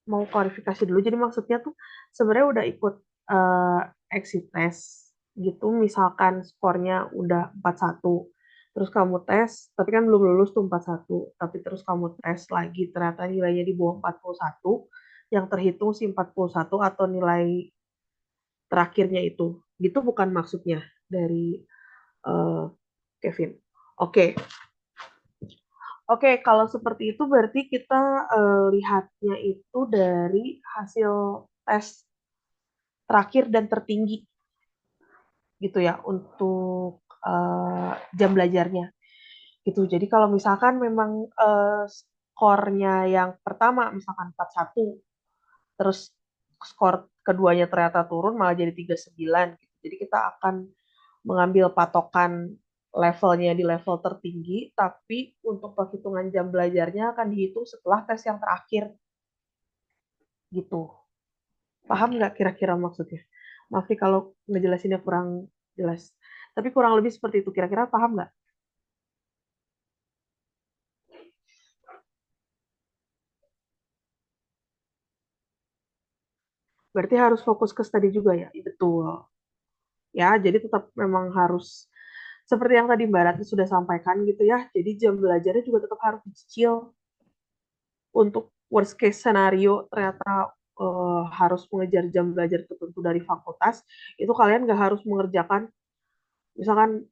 mau klarifikasi dulu. Jadi maksudnya tuh sebenarnya udah ikut eh, exit test gitu. Misalkan skornya udah 41. Terus kamu tes, tapi kan belum lulus tuh 41. Tapi terus kamu tes lagi, ternyata nilainya di bawah 41. Yang terhitung si 41 atau nilai terakhirnya itu. Gitu bukan maksudnya dari eh, Kevin. Oke, Oke, kalau seperti itu berarti kita lihatnya itu dari hasil tes terakhir dan tertinggi gitu ya untuk jam belajarnya gitu. Jadi kalau misalkan memang skornya yang pertama misalkan 41, terus skor keduanya ternyata turun malah jadi 39 gitu. Jadi kita akan mengambil patokan levelnya di level tertinggi, tapi untuk perhitungan jam belajarnya akan dihitung setelah tes yang terakhir gitu. Paham nggak kira-kira maksudnya? Maaf nih kalau ngejelasinnya kurang jelas. Tapi kurang lebih seperti itu. Kira-kira paham nggak? Berarti harus fokus ke study juga ya? Betul. Ya, jadi tetap memang harus seperti yang tadi Mbak Ratri sudah sampaikan gitu ya, jadi jam belajarnya juga tetap harus dicicil. Untuk worst case scenario ternyata harus mengejar jam belajar tertentu dari fakultas, itu kalian nggak harus mengerjakan, misalkan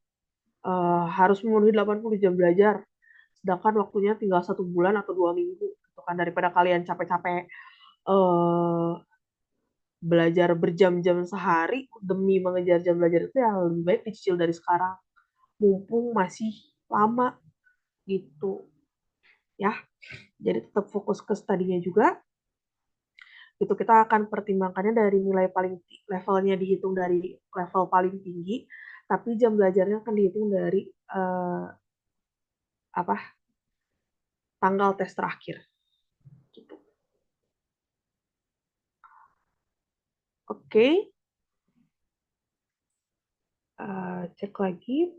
harus memenuhi 80 jam belajar, sedangkan waktunya tinggal 1 bulan atau 2 minggu, gitu kan, daripada kalian capek-capek eh, belajar berjam-jam sehari demi mengejar jam belajar itu, ya lebih baik dicicil dari sekarang, mumpung masih lama gitu ya. Jadi tetap fokus ke studinya juga. Itu kita akan pertimbangkannya dari nilai paling levelnya dihitung dari level paling tinggi, tapi jam belajarnya akan dihitung dari eh, apa tanggal tes terakhir gitu. Oke, cek lagi.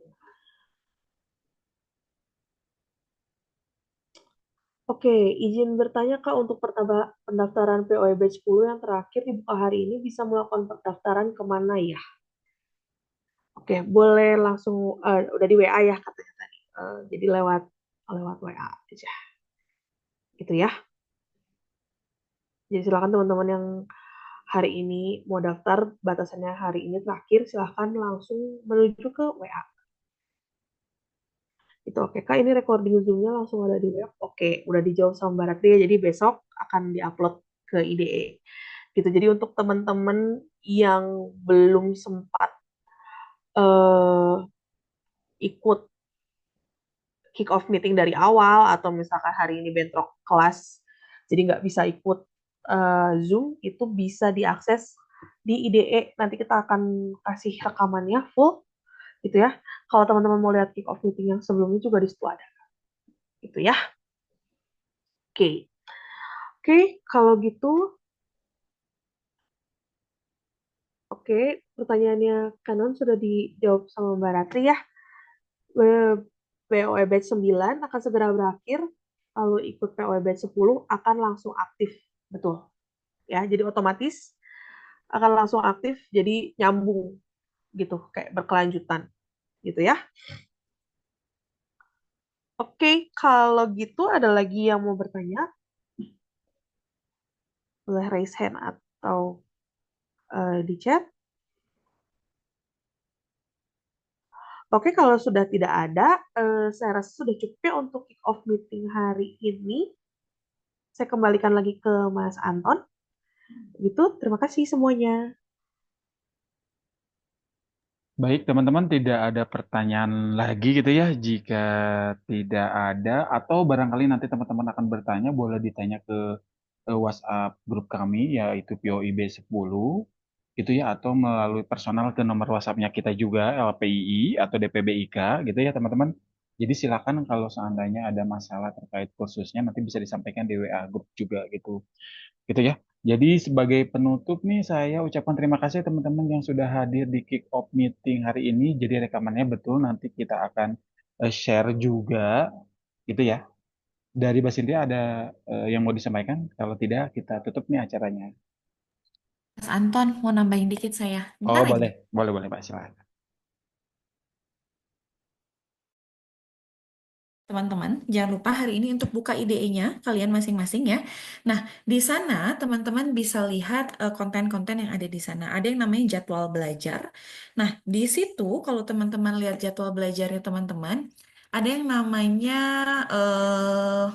Oke, izin bertanya Kak, untuk pendaftaran POE Batch 10 yang terakhir dibuka hari ini, bisa melakukan pendaftaran kemana ya? Oke, boleh langsung, udah di WA ya katanya tadi. Jadi lewat lewat WA aja, gitu ya. Jadi silakan teman-teman yang hari ini mau daftar, batasannya hari ini terakhir, silahkan langsung menuju ke WA. Itu oke Kak, ini recording Zoom-nya langsung ada di web. Oke, udah dijawab sama Mbak Ratri ya, jadi besok akan diupload ke IDE. Gitu. Jadi untuk teman-teman yang belum sempat eh, ikut kick off meeting dari awal, atau misalkan hari ini bentrok kelas jadi nggak bisa ikut Zoom, itu bisa diakses di IDE. Nanti kita akan kasih rekamannya full gitu ya. Kalau teman-teman mau lihat kick off meeting yang sebelumnya juga di situ ada gitu ya. Oke. Oke, kalau gitu, oke, pertanyaannya Kanon sudah dijawab sama Mbak Ratri ya. POE batch 9 akan segera berakhir, lalu ikut POE batch 10 akan langsung aktif. Betul. Ya, jadi otomatis akan langsung aktif, jadi nyambung gitu, kayak berkelanjutan gitu ya. Oke, kalau gitu ada lagi yang mau bertanya, boleh raise hand atau di chat. Oke, kalau sudah tidak ada, saya rasa sudah cukup ya untuk kick off meeting hari ini. Saya kembalikan lagi ke Mas Anton. Gitu, terima kasih semuanya. Baik, teman-teman, tidak ada pertanyaan lagi gitu ya. Jika tidak ada, atau barangkali nanti teman-teman akan bertanya, boleh ditanya ke WhatsApp grup kami, yaitu POIB 10, gitu ya, atau melalui personal ke nomor WhatsApp-nya kita juga, LPII atau DPBIK, gitu ya, teman-teman. Jadi silakan kalau seandainya ada masalah terkait kursusnya, nanti bisa disampaikan di WA grup juga gitu. Gitu ya. Jadi sebagai penutup nih saya ucapkan terima kasih teman-teman yang sudah hadir di kick off meeting hari ini. Jadi rekamannya betul nanti kita akan share juga gitu ya. Dari Mbak Cynthia ada yang mau disampaikan? Kalau tidak kita tutup nih acaranya. Mas Anton, mau nambahin dikit saya. Oh Bentar aja. boleh, boleh boleh Pak silakan. Teman-teman, jangan lupa hari ini untuk buka IDE-nya kalian masing-masing ya. Nah, di sana teman-teman bisa lihat konten-konten yang ada di sana. Ada yang namanya jadwal belajar. Nah, di situ kalau teman-teman lihat jadwal belajarnya teman-teman, ada yang namanya eh,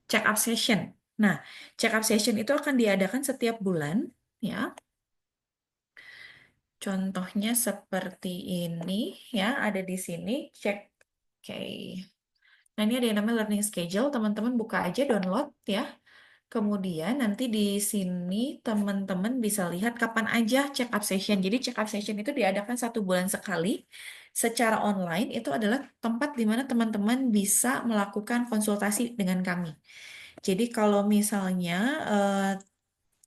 check up session. Nah, check up session itu akan diadakan setiap bulan ya. Contohnya seperti ini ya, ada di sini cek. Oke. Nah, ini ada yang namanya learning schedule, teman-teman buka aja download ya. Kemudian nanti di sini teman-teman bisa lihat kapan aja check up session. Jadi check up session itu diadakan 1 bulan sekali secara online. Itu adalah tempat di mana teman-teman bisa melakukan konsultasi dengan kami. Jadi kalau misalnya eh,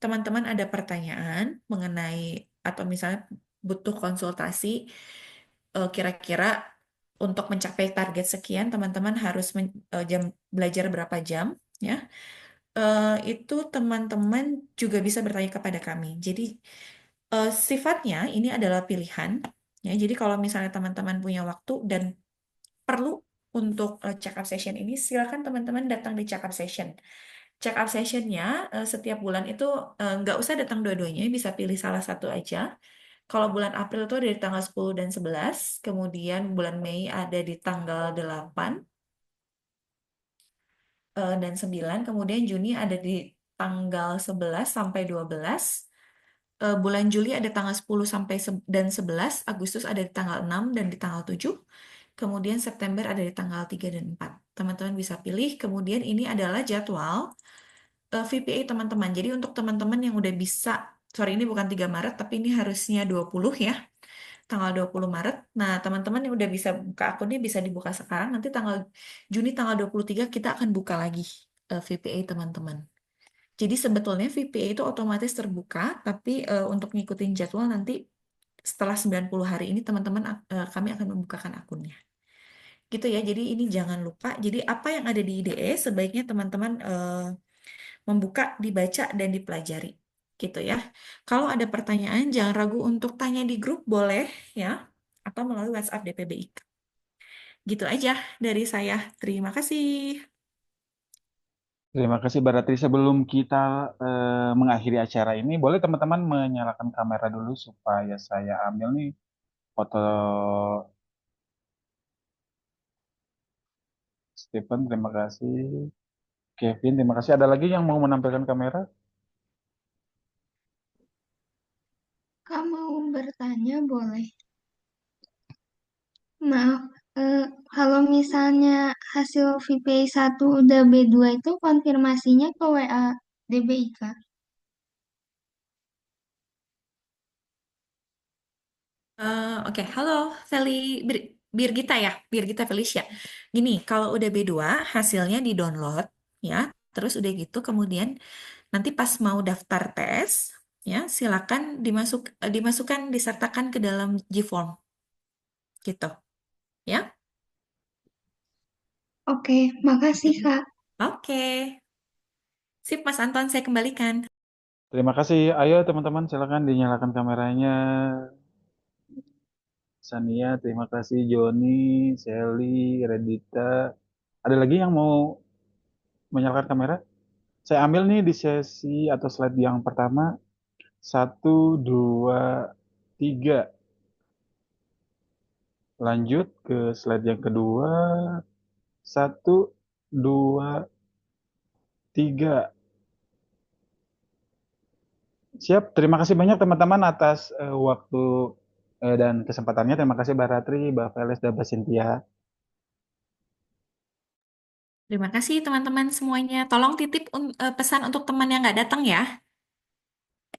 teman-teman ada pertanyaan mengenai atau misalnya butuh konsultasi kira-kira untuk mencapai target sekian teman-teman harus jam belajar berapa jam ya. Itu teman-teman juga bisa bertanya kepada kami. Jadi sifatnya ini adalah pilihan. Ya, jadi kalau misalnya teman-teman punya waktu dan perlu untuk check up session ini, silakan teman-teman datang di check up session. Check up sessionnya setiap bulan itu nggak usah datang dua-duanya, bisa pilih salah satu aja. Kalau bulan April itu ada di tanggal 10 dan 11, kemudian bulan Mei ada di tanggal 8 dan 9, kemudian Juni ada di tanggal 11 sampai 12, bulan Juli ada tanggal 10 sampai dan 11, Agustus ada di tanggal 6 dan di tanggal 7, kemudian September ada di tanggal 3 dan 4. Teman-teman bisa pilih, kemudian ini adalah jadwal VPA teman-teman. Jadi untuk teman-teman yang udah bisa, sorry ini bukan 3 Maret, tapi ini harusnya 20 ya, tanggal 20 Maret. Nah, teman-teman yang udah bisa buka akunnya bisa dibuka sekarang. Nanti tanggal Juni tanggal 23 kita akan buka lagi VPA teman-teman. Jadi sebetulnya VPA itu otomatis terbuka, tapi untuk ngikutin jadwal nanti setelah 90 hari ini teman-teman kami akan membukakan akunnya. Gitu ya. Jadi ini jangan lupa. Jadi apa yang ada di IDE sebaiknya teman-teman membuka, dibaca dan dipelajari. Gitu ya. Kalau ada pertanyaan jangan ragu untuk tanya di grup boleh ya atau melalui WhatsApp DPBI. Gitu aja dari saya. Terima kasih. Terima kasih Mbak Ratri. Sebelum kita mengakhiri acara ini, boleh teman-teman menyalakan kamera dulu supaya saya ambil nih foto Stephen. Terima kasih. Kevin, terima kasih. Ada lagi yang mau menampilkan kamera? Kak mau bertanya boleh? Maaf, kalau misalnya hasil VPI 1 udah B2 itu konfirmasinya ke WA DBI, Kak? Oke, halo Feli Birgita ya, Birgita Felicia. Gini, kalau udah B2 hasilnya di-download ya. Terus udah gitu kemudian nanti pas mau daftar tes ya, silakan dimasukkan disertakan ke dalam G-form. Gitu ya. Oke, makasih, Kak. Oke. Sip Mas Anton, saya kembalikan. Terima kasih. Ayo teman-teman, silakan dinyalakan kameranya. Sania, terima kasih. Joni, Sally, Redita. Ada lagi yang mau menyalakan kamera? Saya ambil nih di sesi atau slide yang pertama. Satu, dua, tiga. Lanjut ke slide yang kedua. Satu, dua, tiga. Siap. Terima kasih banyak teman-teman atas waktu dan kesempatannya. Terima kasih Mbak Ratri, Mbak Felis, dan Mbak Cynthia. Terima kasih teman-teman semuanya. Tolong titip pesan untuk teman yang nggak datang ya.